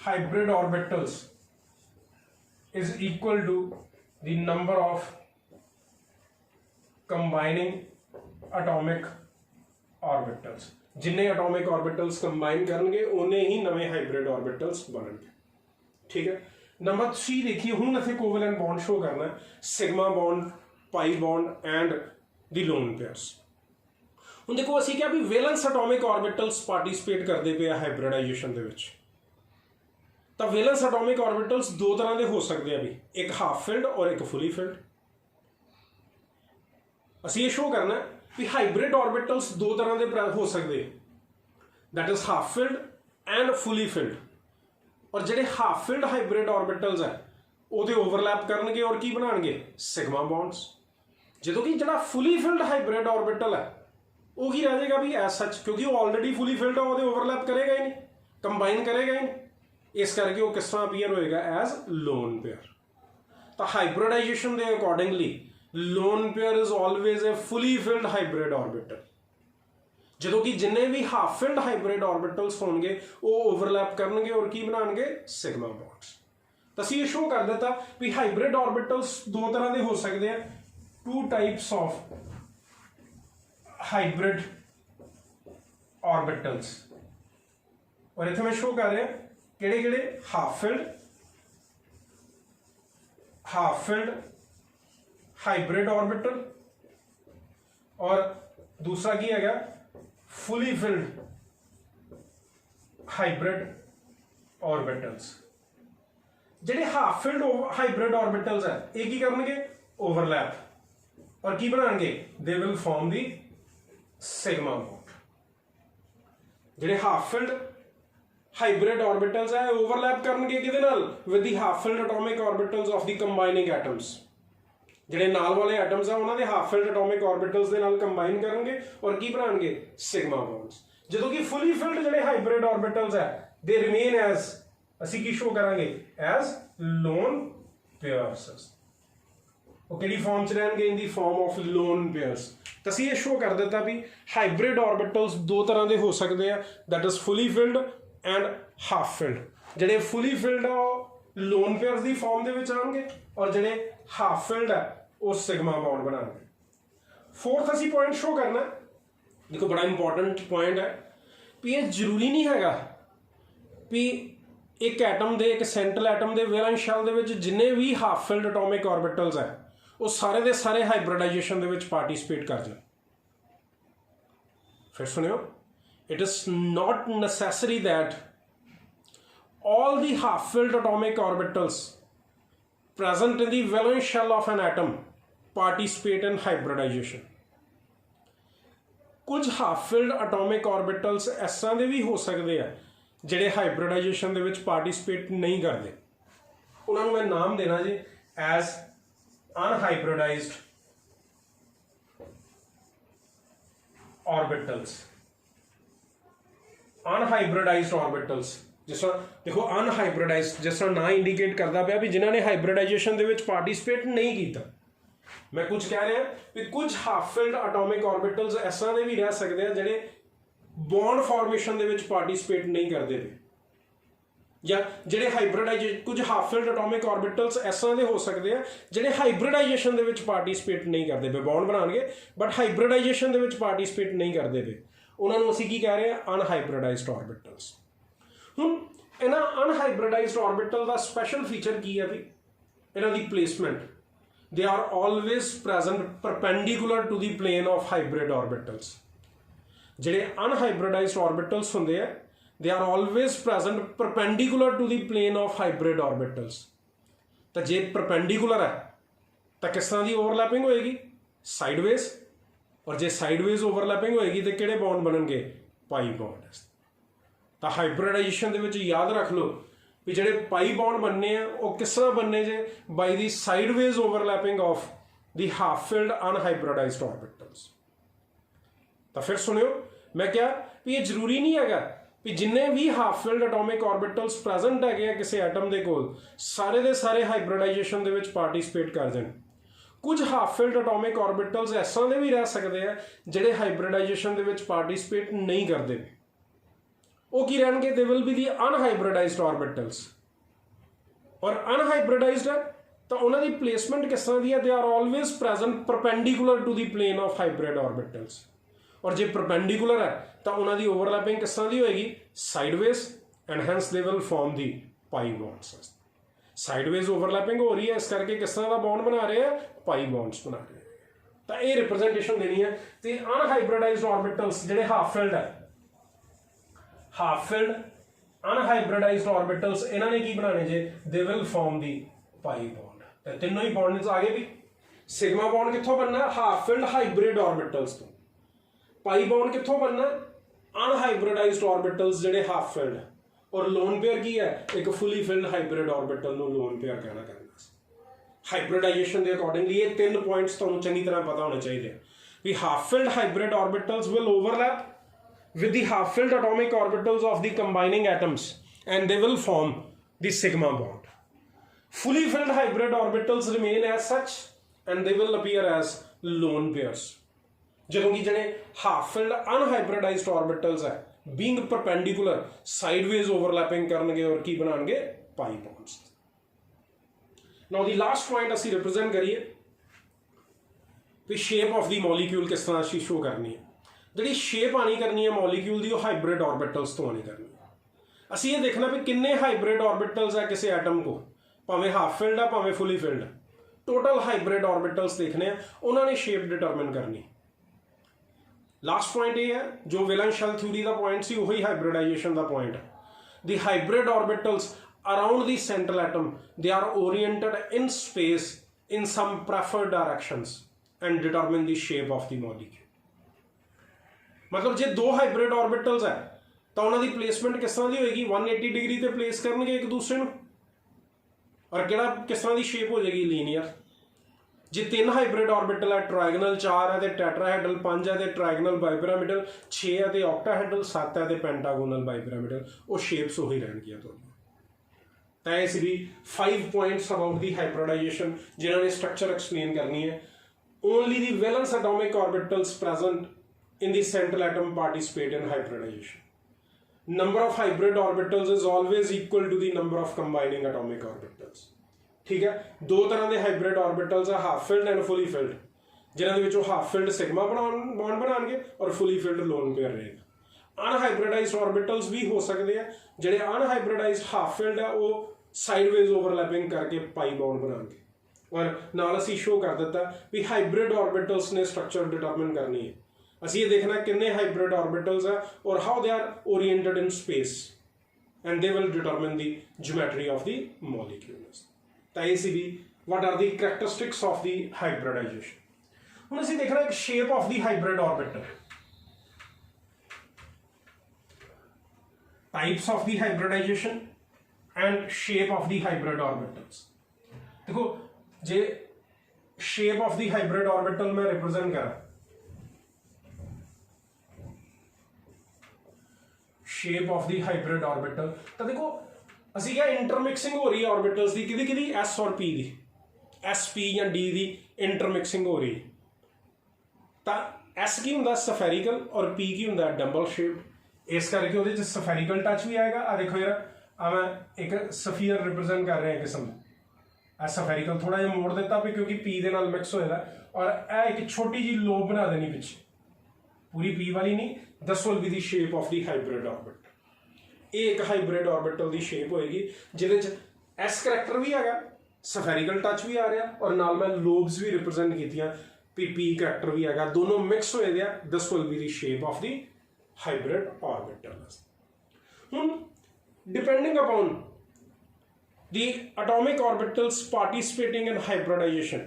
hybrid orbitals is equal to the number of combining atomic orbitals. जिन्ने एटॉमिक ऑर्बिटल्स कंबाइन करेंगे उन्ने ही नवे हाइब्रिड ऑर्बिटल्स बनणगे। ठीक है। नंबर 3 देखिए हुण इत्थे कोवेलेंट बॉन्ड शो करना है, sigma bond, pi bond and the lone pairs. हुण देखो असीं क्या भी वैलेंस एटॉमिक ऑर्बिटल्स पार्टिसिपेट करते पे हाइब्रिडाइजेशन दे विच। तो वैलेंस एटॉमिक ऑर्बिटल्स दो तरह के हो सकते हैं भी, एक हाफ फिल्ड और एक फुली फिल्ड। असीं ये शो करना है ਵੀ ਹਾਈਬ੍ਰਿਡ ਆਰਬਿਟਲਸ ਦੋ ਤਰ੍ਹਾਂ ਦੇ ਹੋ ਸਕਦੇ, that is half filled and fully filled. और ਜਿਹੜੇ ਹਾਫ ਫਿਲਡ ਹਾਈਬ੍ਰਿਡ ਆਰਬਿਟਲਸ ਹੈ ਉਹਦੇ ਓਵਰਲੈਪ ਕਰਨਗੇ ਔਰ ਕੀ ਬਣਾਉਣਗੇ, ਸਿਗਮਾ ਬੌਂਡਸ। ਜਦੋਂ ਕਿ ਜਿਹੜਾ ਫੁਲੀ ਫਿਲਡ ਹਾਈਬ੍ਰਿਡ ਆਰਬਿਟਲ ਹੈ ਉਹ ਕੀ ਰਹਿ ਜਾਏਗਾ ਵੀ ਐਸ ਸੱਚ, ਕਿਉਂਕਿ ਉਹ ਆਲਰੇਡੀ ਫੁਲੀ ਫਿਲਡ ਹੈ, ਉਹਦੇ ਓਵਰਲੈਪ ਕਰੇਗਾ ਹੀ ਨਹੀਂ, ਕੰਬਾਈਨ ਕਰੇਗਾ ਹੀ ਨਹੀਂ। ਇਸ ਕਰਕੇ ਉਹ ਕਿਸ ਤਰ੍ਹਾਂ ਅਪੀਅਰ ਹੋਏਗਾ, ਐਜ਼ ਲੋਨ ਪੇਅਰ। ਤਾਂ ਹਾਈਬ੍ਰਿਡਾਈਜੇਸ਼ਨ ਦੇ accordingly lone pair is always a fully filled hybrid orbital. ਜਦੋਂ ਕਿ ਜਿੰਨੇ ਵੀ ਹਾਫ ਫਿਲਡ ਹਾਈਬ੍ਰਿਡ ਆਰਬਿਟਲਸ ਹੋਣਗੇ ਉਹ ਓਵਰਲੈਪ ਕਰਨਗੇ ਔਰ ਕੀ ਬਣਾਉਣਗੇ, ਸਿਗਮਾ ਬੌਂਡਸ। ਤਾਂ ਅਸੀਂ ਇਹ ਸ਼ੋ ਕਰ ਦਿੱਤਾ ਵੀ ਹਾਈਬ੍ਰਿਡ ਆਰਬਿਟਲਸ ਦੋ ਤਰ੍ਹਾਂ ਦੇ ਹੋ ਸਕਦੇ ਆ, to types of hybrid orbitals. ਔਰ ਇੱਥੇ ਮੈਂ ਸ਼ੋ ਕਰ ਰਿਹਾ ਕਿਹੜੇ ਕਿਹੜੇ, ਹਾਫ ਫਿਲਡ ਹਾਈਬ੍ਰਿਡ ਆਰਬਿਟਲ, ਔਰ ਦੂਸਰਾ ਕੀ ਹੈਗਾ, फुली फिल्ड हाइब्रिड ऑर्बिटल्स। ਜਿਹੜੇ ਹਾਫ ਫਿਲਡ ਹਾਈਬ੍ਰਿਡ ਆਰਬਿਟਲਸ ਹੈ ਇਹ ਕੀ ਕਰਨਗੇ, ਓਵਰਲੈਪ ਔਰ ਕੀ ਬਣਾਉਣਗੇ, they will form the sigma bond. ਜਿਹੜੇ ਹਾਫ ਫਿਲਡ ਹਾਈਬ੍ਰਿਡ ਆਰਬਿਟਲਸ ਹੈ ਓਵਰਲੈਪ ਕਰਨਗੇ ਕਿਹਦੇ ਨਾਲ, with the half filled atomic orbitals of the combining atoms. ਜਿਹੜੇ ਨਾਲ ਵਾਲੇ ਐਟਮਸ ਆ ਉਹਨਾਂ ਦੇ ਹਾਫ ਫਿਲਡ ਐਟੋਮਿਕ ਆਰਬਿਟਲਸ ਦੇ ਨਾਲ ਕੰਬਾਈਨ ਕਰਨਗੇ ਔਰ ਕੀ ਬਣਾਉਣਗੇ, ਸਿਗਮਾ ਬੌਂਡਸ। ਜਦੋਂ ਕਿ ਫੁਲੀ ਫਿਲਡ ਜਿਹੜੇ ਹਾਈਬ੍ਰਿਡ ਆਰਬਿਟਲਸ ਹੈ ਦੇ ਰਿਮੇਨ ਐਜ਼, ਅਸੀਂ ਕੀ ਸ਼ੋ ਕਰਾਂਗੇ, ਐਜ਼ ਲੋਨ ਪੇਅਰਸ। ਉਹ ਕਿਹੜੀ ਫਾਰਮ ਚ ਰਹਿਣਗੇ, ਇਨ ਦੀ ਫਾਰਮ ਆਫ ਲੋਨ ਪੇਅਰਸ। ਤਾਂ ਅਸੀਂ ਇਹ ਸ਼ੋ ਕਰ ਦਿੱਤਾ ਵੀ ਹਾਈਬ੍ਰਿਡ ਆਰਬਿਟਲਸ ਦੋ ਤਰ੍ਹਾਂ ਦੇ ਹੋ ਸਕਦੇ ਆ, that is fully filled and half filled. ਜਿਹੜੇ ਫੁਲੀ ਫਿਲਡ ਆ ਉਹ ਲੋਨ ਪੇਅਰਸ ਦੀ ਫਾਰਮ ਦੇ ਵਿੱਚ ਆਉਣਗੇ ਔਰ ਜਿਹੜੇ ਹਾਫ ਫਿਲਡ ਹੈ ਉਹ ਸਿਗਮਾ ਬੌਂਡ ਬਣਾਉਣਗੇ। फोर्थ ਅਸੀਂ पॉइंट शो करना, देखो बड़ा इंपॉर्टेंट पॉइंट है भी ये जरूरी नहीं हैगा भी एक एटम ਦੇ एक सेंट्रल एटम ਦੇ वैलेंस शेल ਦੇ ਵਿੱਚ जिन्ने भी हाफ फिल्ड एटॉमिक ऑर्बिटल्स है वो सारे ਦੇ ਸਾਰੇ हाइब्रिडाइजेशन ਦੇ ਵਿੱਚ पार्टिसिपेट कर जाए। फिर सुनियो, it is not necessary that all the half filled atomic orbitals present in the valence shell of an atom participate in hybridization। कुछ हाफ फिल्ड एटॉमिक ऑर्बिटल्स इस तरह के भी हो सकते हैं ਜਿਹੜੇ ਹਾਈਬ੍ਰਿਡਾਈਜੇਸ਼ਨ ਦੇ ਵਿੱਚ ਪਾਰਟਿਸਿਪੇਟ ਨਹੀਂ ਕਰਦੇ, ਉਹਨਾਂ ਨੂੰ ਮੈਂ ਨਾਮ ਦੇਣਾ ਜੀ ਐਜ਼ ਅਨਹਾਈਬ੍ਰਿਡਾਈਜ਼ਡ ऑर्बिटल्स। अनहाइब्रिडाइज्ड ऑर्बिटल्स जिस तरह देखो अनहाइब्रिडाइज्ड जिस तरह ना इंडिकेट करता पाया भी जिन्होंने हाइब्रिडाइजेशन दे विच पार्टिसिपेट नहीं किया। मैं कुछ कह रहा भी कुछ हाफ फिल्ड एटॉमिक ऑर्बिटल्स इस तरह के भी रह सकते हैं जिहड़े बॉन्ड फॉर्मेशन दे विच पार्टिसिपेट नहीं करते पे, या जिहड़े हाइब्रिडाइजेशन कुछ हाफ फिल्ड एटॉमिक ऑर्बिटल्स इस तरह के हो सकते हैं जिहड़े हाइब्रिडाइजेशन दे विच पार्टिसिपेट नहीं करते पे, बॉन्ड बनाएंगे बट हाइब्रिडाइजेशन दे विच पार्टिसिपेट नहीं करते पे, उन्होंने असीं की कह रहे हैं अनहाइब्रिडाइज्ड ऑर्बिटल्स। हुण इन्हां अनहाइब्रिडाइज्ड ऑर्बिटल का स्पैशल फीचर की है भी इन्हां दी placement, they are always present perpendicular to the plane of hybrid orbitals. ਜਿਹੜੇ अनहाइब्रिडाइज्ड ऑर्बिटल्स ਹੁੰਦੇ ਆ they are always present perpendicular to the plane of hybrid orbitals। ਤਾਂ ਜੇ perpendicular ਹੈ ਤਾਂ ਕਿਸ ਤਰ੍ਹਾਂ ਦੀ ਓਵਰਲੈਪਿੰਗ ਹੋਏਗੀ, ਸਾਈਡਵੇਜ਼, ਔਰ ਜੇ ਸਾਈਡਵੇਜ਼ ਓਵਰਲੈਪਿੰਗ ਹੋਏਗੀ ਤੇ ਕਿਹੜੇ ਬੌਂਡ ਬਣਨਗੇ, ਪਾਈ ਬੌਂਡ। ਤਾਂ ਹਾਈਬ੍ਰਿਡਾਈਜੇਸ਼ਨ ਦੇ ਵਿੱਚ ਯਾਦ ਰੱਖ ਲਓ ਵੀ ਜਿਹੜੇ ਪਾਈ ਬੌਂਡ ਬਣਨੇ ਆ ਉਹ ਕਿਸ ਤਰ੍ਹਾਂ ਬਣਨੇ ਜੇ, by the sideways overlapping of the half filled unhybridized orbitals. ਤਾਂ ਫਿਰ ਸੁਣਿਓ, मैं क्या भी ये जरूरी नहीं है भी जिन्ने भी half filled atomic orbitals present है किसी एटम के कोल सारे दे सारे हाइब्रिडाइजेशन दे विच पार्टिसिपेट कर जाए। कुछ हाफ फिल्ड एटॉमिक ऑर्बिटल्स इस तरह के भी रह सकते हैं जिहड़े हाइब्रिडाइजेशन दे विच पार्टिसिपेट नहीं करते, वो की रहणगे, they will be the unhybridized orbitals. और अनहाइब्रिडाइज्ड है तो उन्हां दी प्लेसमेंट किस तरह दी है, they are always present perpendicular to the plane of hybrid orbitals. और जो परपेंडिकुलर है तो उन्होंने ओवरलैपिंग किस तरह की होएगी, sideways, and hence they will form the pi bonds. Sideways overlapping हो रही है इस करके किस तरह का बॉन्ड बना रहे हैं, पाई बॉन्ड्स बना रहे हैं। तो ये रिप्रेजेंटेशन देनी है। तो अनहाइब्रिडाइज्ड ऑर्बिटल्स जिहड़े हाफ फिल्ड है, हाफ फिल्ड अनहाइब्रिडाइज्ड ऑर्बिटल्स इन्होंने की बनाने जे, they will form the pi bond. तो तीनों ही बॉन्ड्स आ गए भी। सिग्मा बॉन्ड कित्थों बनना, हाफ फिल्ड हाइब्रिड ऑर्बिटल्स तो। पाई बॉन्ड कित्थों बनना? अनहाइब्रिडाइज्ड ऑर्बिटल्स जिहड़े हाफ फिल्ड, और लोन पेयर की है एक फुली फिल्ड हाइब्रिड ऑर्बिटल नूं लोन पेयर कहना करना। हाइब्रिडाइजेशन के अकॉर्डिंगली ये 3 पॉइंट्स तुहानूं चंगी तरह पता होने चाहिए भी half filled hybrid orbitals will overlap with the half filled atomic orbitals of the combining atoms and they will form the sigma bond. Fully filled hybrid orbitals remain as such and they will appear as lone pairs. ਜਦੋਂ ਕਿ ਜਿਹੜੇ half filled unhybridized orbitals ਹੈ being perpendicular sideways overlapping ਕਰਨਗੇ ਔਰ ਕੀ ਬਣਾਉਣਗੇ? pi bonds. Now the last point ਅਸੀਂ represent ਕਰੀਏ ਵੀ shape of the molecule ਕਿਸ ਤਰ੍ਹਾਂ ਅਸੀਂ show ਕਰਨੀ ਹੈ। ਜਿਹੜੀ ਸ਼ੇਪ ਆਣੀ ਕਰਨੀ ਹੈ ਮੋਲੀਕਿਊਲ ਦੀ ਉਹ ਹਾਈਬ੍ਰਿਡ ऑर्बिटल्स ਤੋਂ ਆਣੀ ਕਰਨੀ ਹੈ। ਅਸੀਂ ਇਹ ਦੇਖਣਾ ਵੀ ਕਿੰਨੇ ਹਾਈਬ੍ਰਿਡ ऑर्बिटल्स ਹੈ ਕਿਸੇ ਐਟਮ ਕੋ, ਭਾਵੇਂ ਹਾਫ ਫਿਲਡ ਆ ਭਾਵੇਂ ਫੁੱਲੀ ਫਿਲਡ, ਟੋਟਲ ਹਾਈਬ੍ਰਿਡ ऑर्बिटल्स ਦੇਖਣੇ ਆ, ਉਹਨਾਂ ਨੇ ਸ਼ੇਪ ਡਿਟਰਮਿਨ ਕਰਨੀ। ਲਾਸਟ ਪੁਆਇੰਟ ਇਹ ਹੈ ਜੋ ਵਿਲਨ ਸ਼ੈਲ ਥਿਊਰੀ ਦਾ ਪੁਆਇੰਟ ਸੀ ਉਹੀ ਹਾਈਬ੍ਰਿਡਾਈਜੇਸ਼ਨ ਦਾ ਪੁਆਇੰਟ ਹੈ। ਦੀ hybrid orbitals around the central atom they are oriented in space in some preferred directions and determine the shape of the molecule। मतलब जे दो hybrid orbitals है तो उन्होंने प्लेसमेंट किस तरह की होएगी? 180 डिग्री ते प्लेस करनगे एक दूसरे नूं, और किहड़ा किस तरह की शेप हो जाएगी? लीनियर। जे 3 हाइब्रिड ऑर्बिटल है, ट्रायगनल 4 है तो टैट्राहेड्रल 5 है तो ट्रायगनल बाइपिरामिडल 6 है तो ऑक्टाहेड्रल 7 है तो पेंटागोनल बाइपिरामिडल, वो शेप्स उही रहणगियां तुहानूं। तां इस भी 5 पॉइंट्स अबाउट दी हाइब्रिडाइजेशन जिन्होंने स्ट्रक्चर एक्सप्लेन करनी है। Only the valence atomic orbitals present in the central atom participate in hybridization. Number of hybrid orbitals is always equal to the number of combining atomic orbitals. ठीक है, दो तरह के hybrid orbitals है, half filled and fully filled, जिन्हों के विचों half filled sigma bond बनाएंगे और फुली फिल्ड लोन पेयर रहेगा। अनहाइब्रिडाइज्ड ऑर्बिटल्स भी हो सकते हैं, जिहड़े अनहाइब्रिडाइज्ड हाफ फिल्ड है वो साइडवेज ओवरलैपिंग करके पाई बॉन्ड बनाएंगे, और नाल असीं शो कर दिता भी हाइब्रिड ऑर्बिटल्स ने स्ट्रक्चर डिटरमिन करनी है। ਅਸੀਂ ਇਹ ਦੇਖਣਾ ਕਿੰਨੇ ਹਾਈਬ੍ਰਿਡ ऑर्बिटल्स ਹੈ ਔਰ how they are oriented in space and they will determine the geometry of the molecules. ਤਾਂ ਇਹ ਸੀ ਵੀ what are the ਕਰੈਕਟਰਿਸਟਿਕਸ of the hybridisation. ਹੁਣ ਅਸੀਂ ਦੇਖਣਾ ਇੱਕ shape of the hybrid orbital, types of the hybridization and shape of the hybrid orbitals. देखो जे shape of the hybrid orbital मैं represent करा, shape of the hybrid orbital, तो देखो असी क्या इंटरमिक्सिंग हो रही है ऑर्बिटल्स की, किहदी किहदी? एस और पी दी, एस पी या डी दी इंटरमिक्सिंग हो रही। तो एस की हुंदा सफेरिकल और पी की हुंदा डंबल शेप, इस करके उहदे च सफेरिकल टच भी आएगा। आ देखो यार, आ मैं एक सफीयर रिप्रेजेंट कर रहा किस्म, आ सफेरिकल थोड़ा जिहा मोड़ दिता भी क्योंकि पी दे नाल मिक्स होएगा, और आ एक छोटी जी लोब बना देनी पिछे, पूरी पी वाली नहीं। This will be the shape of the hybrid orbital. ये एक हाइब्रिड ऑर्बिटल की शेप होएगी जिहदे च एस करैक्टर भी हैगा, सफेरिकल टच भी आ रहा, और नाल मैं लोब्स भी रिप्रेजेंट कीतियां, पी करैक्टर भी हैगा, दोनों मिक्स होए दे। This will be the shape of the hybrid orbital. हुण depending upon the atomic orbitals participating in hybridization,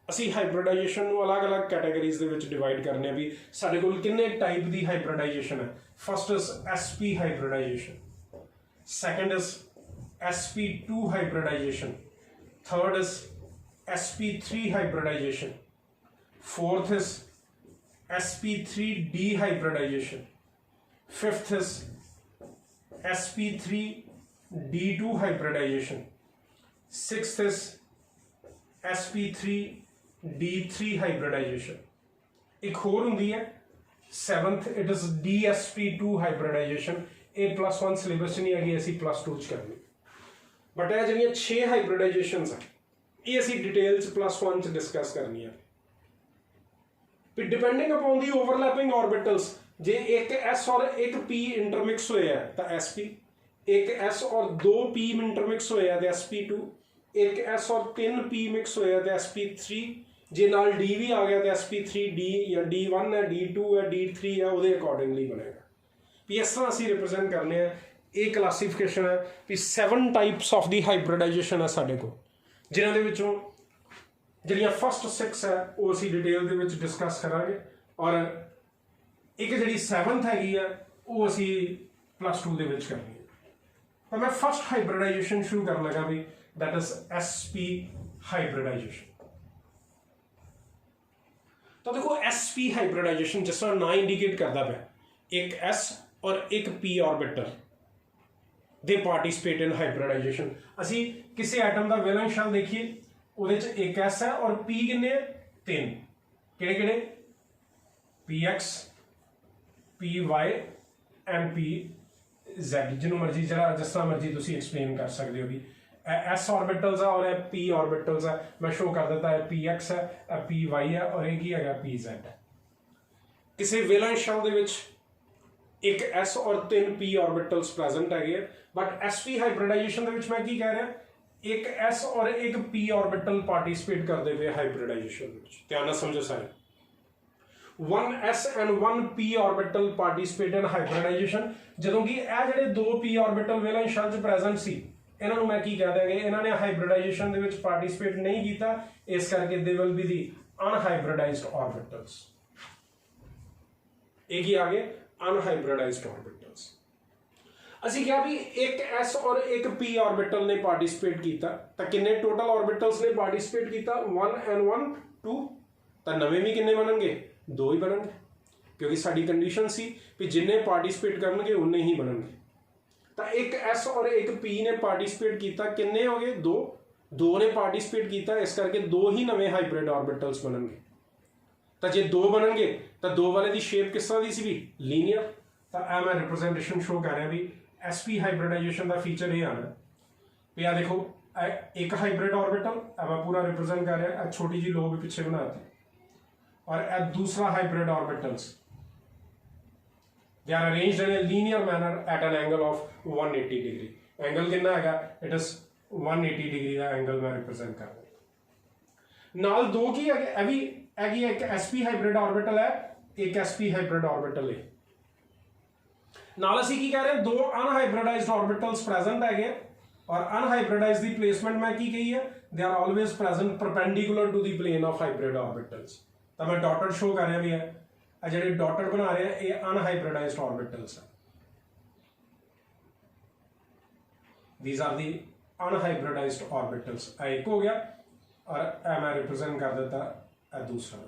ਅਸੀਂ ਹਾਈਬ੍ਰਿਡਾਈਜੇਸ਼ਨ ਨੂੰ ਅਲੱਗ-ਅਲੱਗ ਕੈਟਾਗਰੀਜ਼ ਦੇ ਵਿੱਚ ਡਿਵਾਈਡ ਕਰਨੇ ਆ ਵੀ ਸਾਡੇ ਕੋਲ ਕਿੰਨੇ ਟਾਈਪ ਦੀ ਹਾਈਬ੍ਰਿਡਾਈਜੇਸ਼ਨ ਹੈ। First is sp hybridization, second is sp2 hybridization, third is sp3 hybridization, fourth is sp3d hybridization, fifth is sp3d2 hybridization, sixth is sp3d3 hybridization। एक होर हुंदी है seventh, it is dsp2 hybridization। A +1 syllabus नहीं हैगी, असी +2 च करनी, but ये जिहड़ियां 6 हाइब्रिडाइजेशनस है ये असी डिटेल च +1 च डिस्कस करनी है। फिर depending upon the overlapping orbitals, जे एक s और एक p इंटरमिक्स होए है तो sp, एक s और 2 p इंटरमिक्स होए है तो sp2, एक s और 3 p मिक्स होए है तो sp3, जे नाल d भी आ गया तो sp3d या d1 है, d2 है, d3 है, उहदे अकॉर्डिंगली बनेगा। भी इस तरह असीं रिप्रेजेंट करने हैं। ये क्लासीफिकेशन है भी 7 टाइप्स ऑफ दी हाइब्रिडाइजेशन है साडे कोल, जिन्हां दे विचों ਜਿਹੜੀਆਂ फस्ट 6 है वो असीं डिटेल दे विच डिस्कस करांगे। और एक जी 7th हैगी है वो असी +2 ਦੇ ਵਿੱਚ करनी है। तो मैं फर्स्ट हाइब्रिडाइजेशन शुरू कर लगा भी दैट इज SP हाइब्रिडाइजेशन। तो देखो SP हाइब्रिडाइजेशन जिस तरह ना इंडिकेट करता पे एक S और एक P orbital they participate in hybridization. असी किसी एटम का वैलेंस शेल देखिए ਉਹਦੇ ਚ एक S है और P किन्ने 3 ਕਿਹੜੇ PX PY and PZ ਜਿਹਨੂੰ ਮਰਜੀ ਜਿਹੜਾ ਜਿਸ ਤਰ੍ਹਾਂ ਮਰਜੀ ਤੁਸੀਂ एक्सप्लेन कर सकते हो भी S ऑर्बिटल्स है और P ऑर्बिटल्स है। मैं शो कर देता है PX है PY है और एक ही है PZ है। किसी वैलेंस शेल ਦੇ ਵਿੱਚ एक S और 3 P ऑर्बिटल्स प्रेजेंट है बट SP हाइब्रिडाइजेशन ਦੇ ਵਿੱਚ मैं की कह रहा एक S और एक P ऑर्बिटल पार्टिसिपेट करते हुए हाइब्रिडाइजेशन में। ध्यान समझो सारे 1s and 1 P orbital participate in hybridization. ਜਦੋਂ कि ਇਹ ਜਿਹੜੇ 2 P ऑर्बिटल वैलेंस शेल ਚ प्रेजेंट ਸੀ ਇਹਨਾਂ ਨੂੰ मैं की कह देंगे ਇਹਨਾਂ ने हाइब्रिडाइजेशन ਦੇ ਵਿੱਚ पार्टिसिपेट नहीं ਕੀਤਾ ਇਸ ਕਰਕੇ they will be the unhybridized orbitals। एक ही आगे unhybridized orbitals। ਅਸੀਂ ਕਿਹਾ ਵੀ ਇੱਕ S और एक P ऑर्बिटल ने पार्टिसिपेट ਕੀਤਾ ਤਾਂ ਕਿੰਨੇ टोटल ऑर्बिटल्स ने पार्टिसिपेट ਕੀਤਾ 1 and 1 2 ਤਾਂ ਨਵੇਂ ਵੀ ਕਿੰਨੇ ਬਣਨਗੇ 2 ही ਬਣਨਗੇ क्योंकि साडी कंडीशन सी भी जिन्ने पार्टिसिपेट करनगे उन्ने ही बननगे। तो एक S और एक P ने पार्टिसिपेट किया किन्ने हो गए 2 ने पार्टिसिपेट किया इस करके 2 ही नवे हाइब्रिड ऑर्बिटल्स बननगे। तो जे 2 बननगे तो 2 वाले की शेप किस तरह की सी भी लीनियर। तो मैं रिप्रेजेंटेशन शो कर रहा भी SP हाइब्रिडाइजेशन का फीचर ये आना भी आ देखो एक हाइब्रिड ऑर्बिटल मैं पूरा रिप्रेजेंट कर रहा छोटी जी लोब पिछे बनाती और दूसरा hybrid orbitals they are arranged in a linear manner at an angle of 180 degree। Angle कितना है इट इज 180 डिग्री का एंगल मैं रिप्रेजेंट कर रहा नाल दो की है एक SP हाइब्रिड ऑर्बिटल है एक SP हाइब्रिड ऑर्बिटल है नाल ਅਸੀਂ ਕੀ कह रहे हैं 2 अनहाइब्रिडाइज्ड ऑर्बिटल्स प्रेजेंट है और अनहाइब्रिडाइज्ड दी प्लेसमेंट मैं की कही है they are always present perpendicular to the plane of hybrid orbitals. तो मैं डॉटेड शो कर रहा भी है ਜਿਹੜੇ ਡਾਟਡ ਬਣਾ ਰਹੇ ਆ ਇਹ ਅਨਹਾਈਬ੍ਰਿਡਾਈਜ਼ਡ ऑर्बिटल्स ਹੈ। these are the unhybridized orbitals। एक हो गया और मैं रिप्रेजेंट कर देता दूसरा।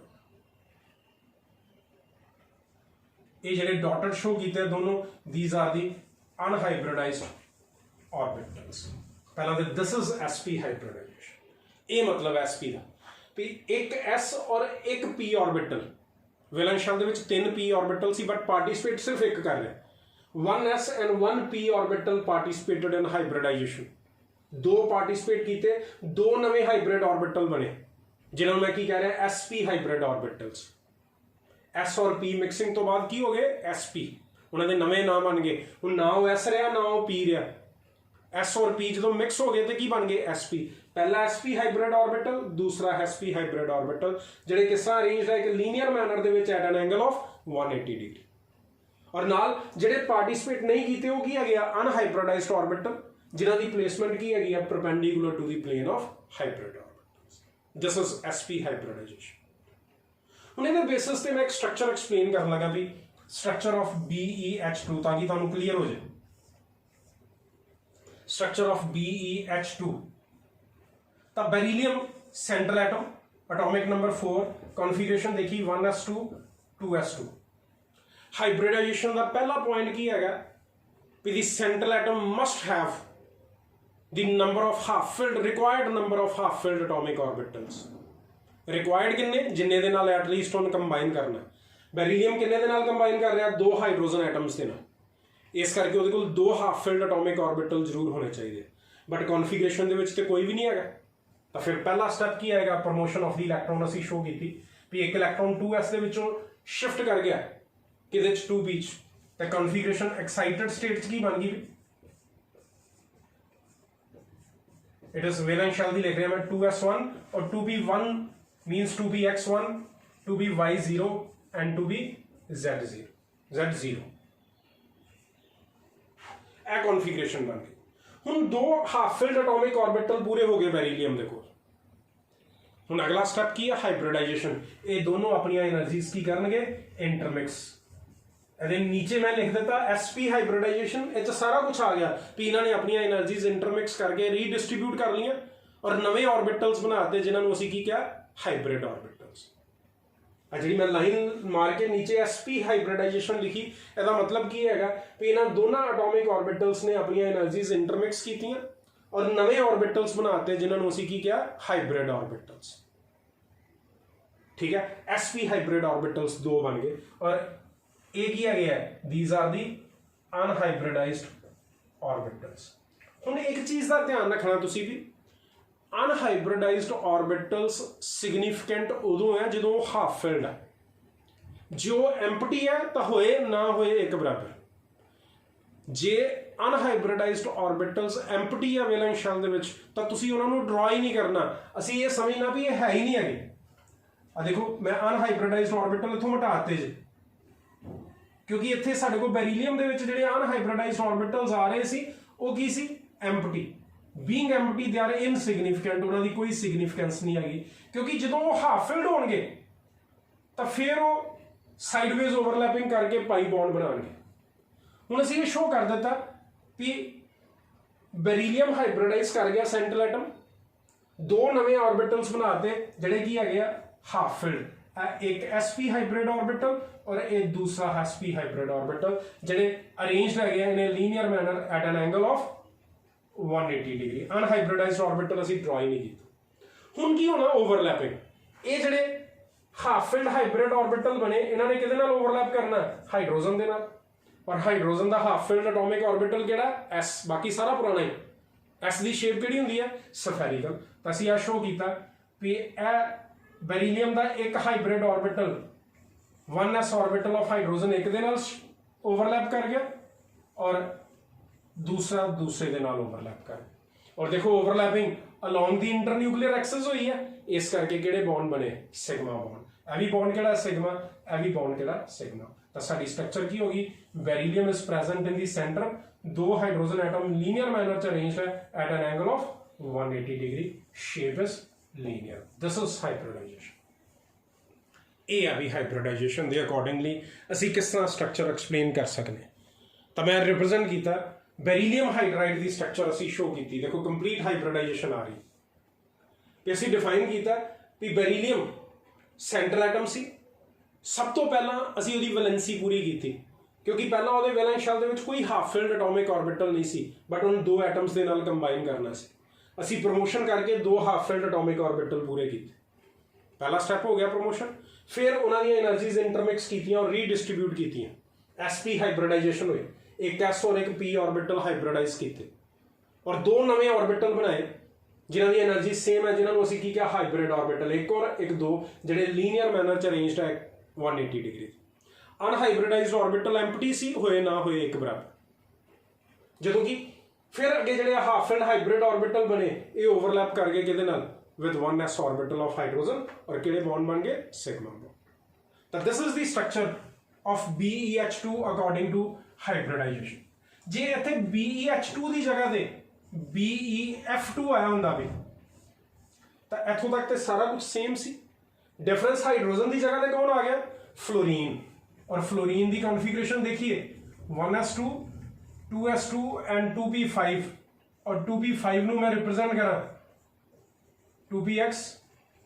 ये ਜਿਹੜੇ ਡਾਟਡ ਸ਼ੋ ਕੀਤੇ दोनों these are the unhybridized orbitals। ਪਹਿਲਾਂ ਤੇ this is SP hybridization। ਇਹ मतलब SP ਦਾ ਵੀ ਇੱਕ S और एक P ऑर्बिटल वैलेंस शेल ਦੇ ਵਿੱਚ 3 P ऑर्बिटल सी बट पार्टिसिपेट सिर्फ एक कर रहा 1s and 1 P orbital participated in hybridization. 2 participate किए 2 नवे हाइब्रिड ऑर्बिटल बने जिन्होंने मैं की कह रहा SP हाइब्रिड ऑर्बिटल्स। S और P मिक्सिंग तो बाद की हो गए SP उन्होंने नवे नाम बन गए हूँ ना वो S रहा ना वो P रहा। S और P जो मिक्स हो गए तो की बन गए SP। पहला SP हाइब्रिड ऑर्बिटल दूसरा SP हाइब्रिड ऑर्बिटल ਜਿਹੜੇ किस तरह अरेंज्ड है एक लीनियर मैनर ਦੇ ਵਿੱਚ at an angle of 180 degree और नाल ਜਿਹੜੇ पार्टिसिपेट नहीं कीते वो की है गया अनहाइब्रिडाइज्ड ऑर्बिटल जिन्हां दी प्लेसमेंट की है perpendicular to the plane of hybrid orbitals. This is SP hybridization. हुण इहदे बेसिस ते मैं एक स्ट्रक्चर एक्सप्लेन करन लगा भी स्ट्रक्चर ऑफ BeH2 ताकि तुहानूं क्लीयर हो जाए। स्ट्रक्चर ऑफ BeH2 तो beryllium central atom atomic number 4 configuration देखी 1s2 2s2। हाइब्रिडाइजेशन का पहला पॉइंट की है कि the central atom must have the number of half field required number of half filled atomic orbitals. Required किन्ने जिन्ने दे नाल एटलीस्ट उन्हें कंबाइन करना। बेरिलियम किन्ने दे नाल कंबाइन कर रहा 2 हाइड्रोजन एटम्स दे नाल इस करके उहदे कोल 2 हाफ फिल्ड एटॉमिक ऑर्बिटल जरूर होने चाहिए बट कॉन्फिगरेशन दे विच ते कोई भी नहीं है। तो फिर पहला स्टैप की आएगा प्रमोशन ऑफ द इलैक्ट्रॉन असी शो की थी भी एक इलैक्ट्रॉन 2s ਦੇ ਵਿੱਚੋਂ शिफ्ट कर गया किहदे च 2p च ते कॉन्फिगरेशन एक्साइटेड स्टेट च की बन गई इट इज वैलेंस शेल दी लिख रहा मैं 2s1 और 2p1 means 2px1 2py0 and 2pz0 z0 A configuration बन गई। हुण 2 हाफ फिल्ड एटॉमिक ऑर्बिटल पूरे हो गए बेरिलियम दे कोल। हुण अगला स्टेप की है हाइब्रिडाइजेशन। ये दोनों अपनी एनर्जीज की करनगे इंटरमिक्स ਇਹਦੇ ਨੀਚੇ मैं लिख दिता sp हाइब्रिडाइजेशन, ਇਹ 'ਚ ਸਾਰਾ ਕੁਝ ਆ ਗਿਆ ਵੀ ਇਹਨਾਂ ਨੇ ਆਪਣੀਆਂ એનર્ਜੀਜ਼ ਇੰਟਰਮਿਕਸ ਕਰਕੇ ਰੀਡਿਸਟ੍ਰੀਬਿਊਟ ਕਰ ਲਈਆਂ ਔਰ ਨਵੇਂ ਆਰਬਿਟਲਸ ਬਣਾਤੇ ਜਿਨ੍ਹਾਂ ਨੂੰ ਅਸੀਂ ਕੀ ਕਿਹਾ, ਹਾਈਬ੍ਰਿਡ ਆਰਬਿਟਲਸ। ਆ ਜਿਹੜੀ ਮੈਂ ਲਾਈਨ ਮਾਰ ਕੇ ਨੀਚੇ sp ਹਾਈਬ੍ਰਿਡਾਈਜੇਸ਼ਨ ਲਿਖੀ, ਇਹਦਾ ਮਤਲਬ ਕੀ ਹੈਗਾ ਵੀ ਇਹਨਾਂ ਦੋਨਾਂ ਐਟੋਮਿਕ ਆਰਬਿਟਲਸ ਨੇ ਆਪਣੀਆਂ એનર્ਜੀਜ਼ ਇੰਟਰਮਿਕਸ ਕੀਤੀਆਂ ਔਰ ਨਵੇਂ ਆਰਬਿਟਲਸ ਬਣਾਤੇ ਜਿਨ੍ਹਾਂ ਨੂੰ ਅਸੀਂ ਕੀ ਕਿਹਾ, ਹਾਈਬ੍ਰਿਡ ਆਰਬਿਟਲਸ। ठीक है, sp हाइब्रिड ऑर्बिटल्स दो बन गए और एक ही आ गया है these are the unhybridized orbitals. हुण एक चीज का ध्यान रखना तुसी भी, अनहाइब्रिडाइज्ड ऑर्बिटल्स सिग्निफिकेंट उदों है जो हाफ फिल्ड है, जो एम्पटी है तो होए ना होए एक बराबर। जे अनहाइब्रिडाइज्ड ऑर्बिटल्स एम्पटी है वैलेंस शेल दे विच तां तुसी उन्हां नूं ड्रॉ ही नहीं करना, असीं ये समझना भी ये है ही नहीं है। देखो मैं अनहाइब्रिडाइज्ड ऑर्बिटल इत्थों हटाते जे क्योंकि इत्थे साडे कोल बेरीलियम दे विच जिहड़े अनहाइब्रिडाइज्ड ऑर्बिटल्स आ रहे सी वो की सी, empty. Being empty they are insignificant, उन्हां दी कोई सिग्निफिकेंस नहीं हैगी क्योंकि जदों वो हाफ फिल्ड होणगे तां फिर वो साइडवेज ओवरलैपिंग करके पाई बॉन्ड बनाणगे। हुण असीं ये शो कर दिता भी बेरीलियम हाइब्रिडाइज कर गया सेंट्रल एटम, दो नवे ऑर्बिटल्स बनाते जिहड़े की हैगे आ हाफ फिल्ड, एक sp हाइब्रिड ऑर्बिटल और एक दूसरा sp हाइब्रिड ऑर्बिटल जिहड़े अरेंज्ड है in a linear manner at an angle of 180 degree. Unhybridized orbital असीं ड्रॉ ही नहीं कीता। हुण की होना, ओवरलैपिंग। ये जिहड़े हाफ फिल्ड हाइब्रिड ऑर्बिटल बने इन्हां ने किहदे नाल ओवरलैप करना, हाइड्रोजन दे नाल। और हाइड्रोजन का हाफ फिल्ड एटॉमिक ऑर्बिटल किहड़ा, s, बाकी सारा पुराना ही। s की शेप किहड़ी हुंदी है, स्फेरिकल। तां असीं आ शो कीता भी बेरीलियम का एक hybrid orbital 1s orbital of hydrogen एक दे नाल ओवरलैप कर गया और दूसरा दूसरे दे नाल ओवरलैप कर गया। और देखो overlapping along the internuclear axis हुई है, इस करके किहड़े बॉन्ड बने, सिग्मा बॉन्ड। ए भी बॉन्ड किहड़ा, सिग्मा, ए भी बॉन्ड किहड़ा, सिग्मा। तो साडी स्ट्रक्चर की होगी, beryllium is present in the centre, दो हाइड्रोजन एटम लीनियर मैनर च अरेंज्ड है at an angle of 180 degree, shape is linear. This is hybridization. ये आ भी hybridization दे accordingly असी किस तरह स्ट्रक्चर एक्सप्लेन कर सकते। तो मैं रिप्रेजेंट किया बेरीलियम हाइड्राइड की स्ट्रक्चर असी शो की, देखो कंप्लीट हाइब्रिडाइजेशन आ रही। तो असी डिफाइन किया भी बेरीलियम सेंट्रल एटम सी, सब तो पहला असी उहदी वैलेंसी पूरी की क्योंकि पहला उहदे वैलेंस शेल दे विच कोई हाफ फिल्ड एटॉमिक ऑर्बिटल नहीं सी, बट उन्हें दो एटम्स दे नाल कंबाइन करना सी। असी प्रमोशन करके दो हाफ फिल्ड एटॉमिक ऑर्बिटल पूरे किए, पहला स्टैप हो गया प्रमोशन। फिर उन्होंने एनर्जीज इंटरमिक्स की और रीडिस्ट्रीब्यूट की, sp हाइब्रिडाइजेशन हुई, एक s और एक p ऑर्बिटल हाइब्रिडाइज किए और दो नवे ऑर्बिटल बनाए जिन्हों की एनर्जी सेम है, जिन्होंने असीं की क्या, हाइब्रिड ऑर्बिटल, एक और एक दो जिहड़े लीनियर मैनर च अरेंज्ड है 180 डिग्री। अनहाइब्रिडाइज्ड ऑर्बिटल एम्पटी सी, होए ना होए एक बराबर। जदों कि फिर अगे जिहड़े हाफ फिल्ड हाइब्रिड ऑर्बिटल बने ये ओवरलैप कर गए किहदे नाल, with 1s orbital of hydrogen और किहड़े बॉन्ड बन गए, सिग्मा बॉन्ड। तो this is the structure of BeH2 according to hybridization. जे इत्थे BeH2 की जगह ते BeF2 आया हुंदा भी तो इत्थों तक तो सारा कुछ सेम सी। डिफरेंस हाइड्रोजन की जगह ते कौन आ गया, फ्लोरीन। और फ्लोरीन की कॉन्फिगरेशन देखिए 1s2 2s2 एंड 2p5 और 2p5 नूं मैं रिप्रेजेंट करा 2px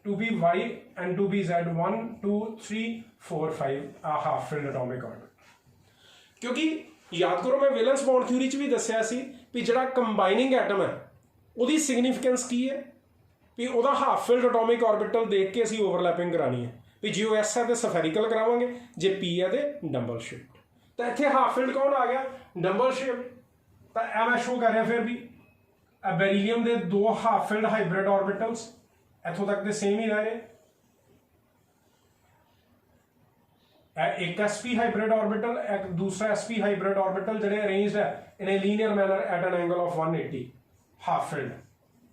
2py एंड 2pz 1 2 3 4 5 आ हाफ फिल्ड एटॉमिक ऑर्बिटल। क्योंकि याद करो मैं वैलेंस बॉन्ड थ्योरी च भी दस्सिया सी भी जिहड़ा कंबाइनिंग एटम है उहदी सिग्निफिकेंस की है भी उहदा हाफ फिल्ड एटॉमिक ऑर्बिटल देख के असीं ओवरलैपिंग करानी है भी जे ओ एस है तो सफेरिकल करावांगे, जे पी है तो डबल शेप। तो इत्थे हाफ फिल्ड कौन आ गया, डबल शेप। तो यह मैं शो कर रहा फिर भी बेरीलियम के दो हाफ फिल्ड हाइब्रिड ऑर्बिटल्स इत्थों तक तो सेम ही रह रहे, एक sp हाइब्रिड ऑर्बिटल, एक दूसरा sp हाइब्रिड ऑर्बिटल जिहड़े अरेंज्ड है in a linear manner at an angle of 180 half filled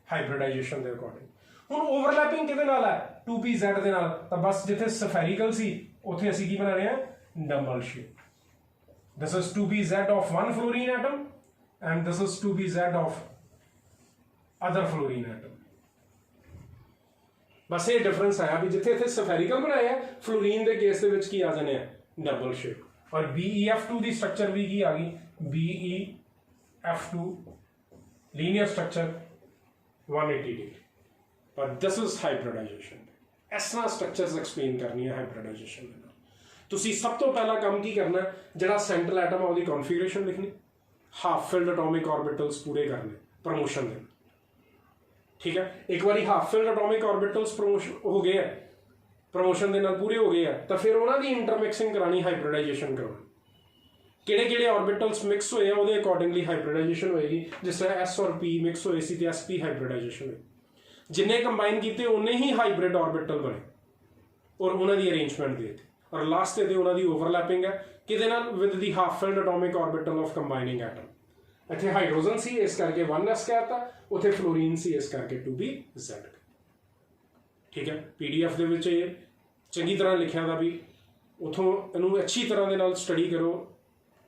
hybridization के अकॉर्डिंग। हुण ओवरलैपिंग किहदे नाल है, 2pz दे नाल। तो बस जिथे स्फेरिकल सी उत्थे असीं की बना रहे हैं, double shape. This is 2pz of one fluorine atom and this is 2pz of other fluorine atom. बस ये डिफरेंस है भी जिथे इत्थे स्फेरिकल बनाया फ्लोरीन के केस के विच की आ जाने डबल शेप। और BeF2 की स्ट्रक्चर भी की आ गई, BeF2 लीनियर स्ट्रक्चर 180 डिग्री। पर दिस इज हाइब्रिडाइजेशन। इस तरह स्ट्रक्चर्स एक्सप्लेन करनी है हाइब्रिडाइजेशन के नाल। तुसी सब तो पहला काम की करना है, जरा सेंट्रल एटम है उसकी कॉन्फिगरेशन लिखनी, हाफ फिल्ड एटॉमिक ऑर्बिटल्स पूरे करने, प्रमोशन देना। ठीक है, एक बार half filled atomic orbitals promotion हो गए है, प्रमोशन के नाल पूरे हो गए है, तो फिर उन्होंने इंटरमिक्सिंग करानी, हाइब्रिडाइजेशन करवानी। किहड़े ऑर्बिटल्स मिक्स होए वो अकॉर्डिंगली हाइब्रिडाइजेशन होएगी। जिस तरह S और P मिक्स होए सी तो SP हाइब्रिडाइजेशन होए। जिन्ने कंबाइन किए उन्ने ही हाइब्रिड ऑर्बिटल बने और उन्होंने अरेंजमेंट दे दी। और लास्ट ते उन्होंने ओवरलैपिंग है कि with the half filled atomic orbital of combining atom. इतने हाइड्रोजन सी इस करके 1s कहता, उत्थे फ्लोरीन सी इस करके 2pz। ठीक है, PDF दे विच चंगी तरह लिखा था भी, उतों इनू अच्छी तरह के नाल स्टडी करो।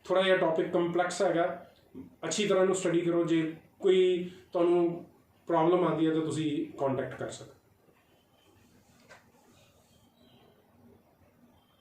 थोड़ा जिहा टॉपिक कंपलैक्स हैगा, अच्छी तरह स्टडी करो। जे कोई तुहानू प्रॉब्लम आती है तो तुसी कॉन्टैक्ट कर सकते।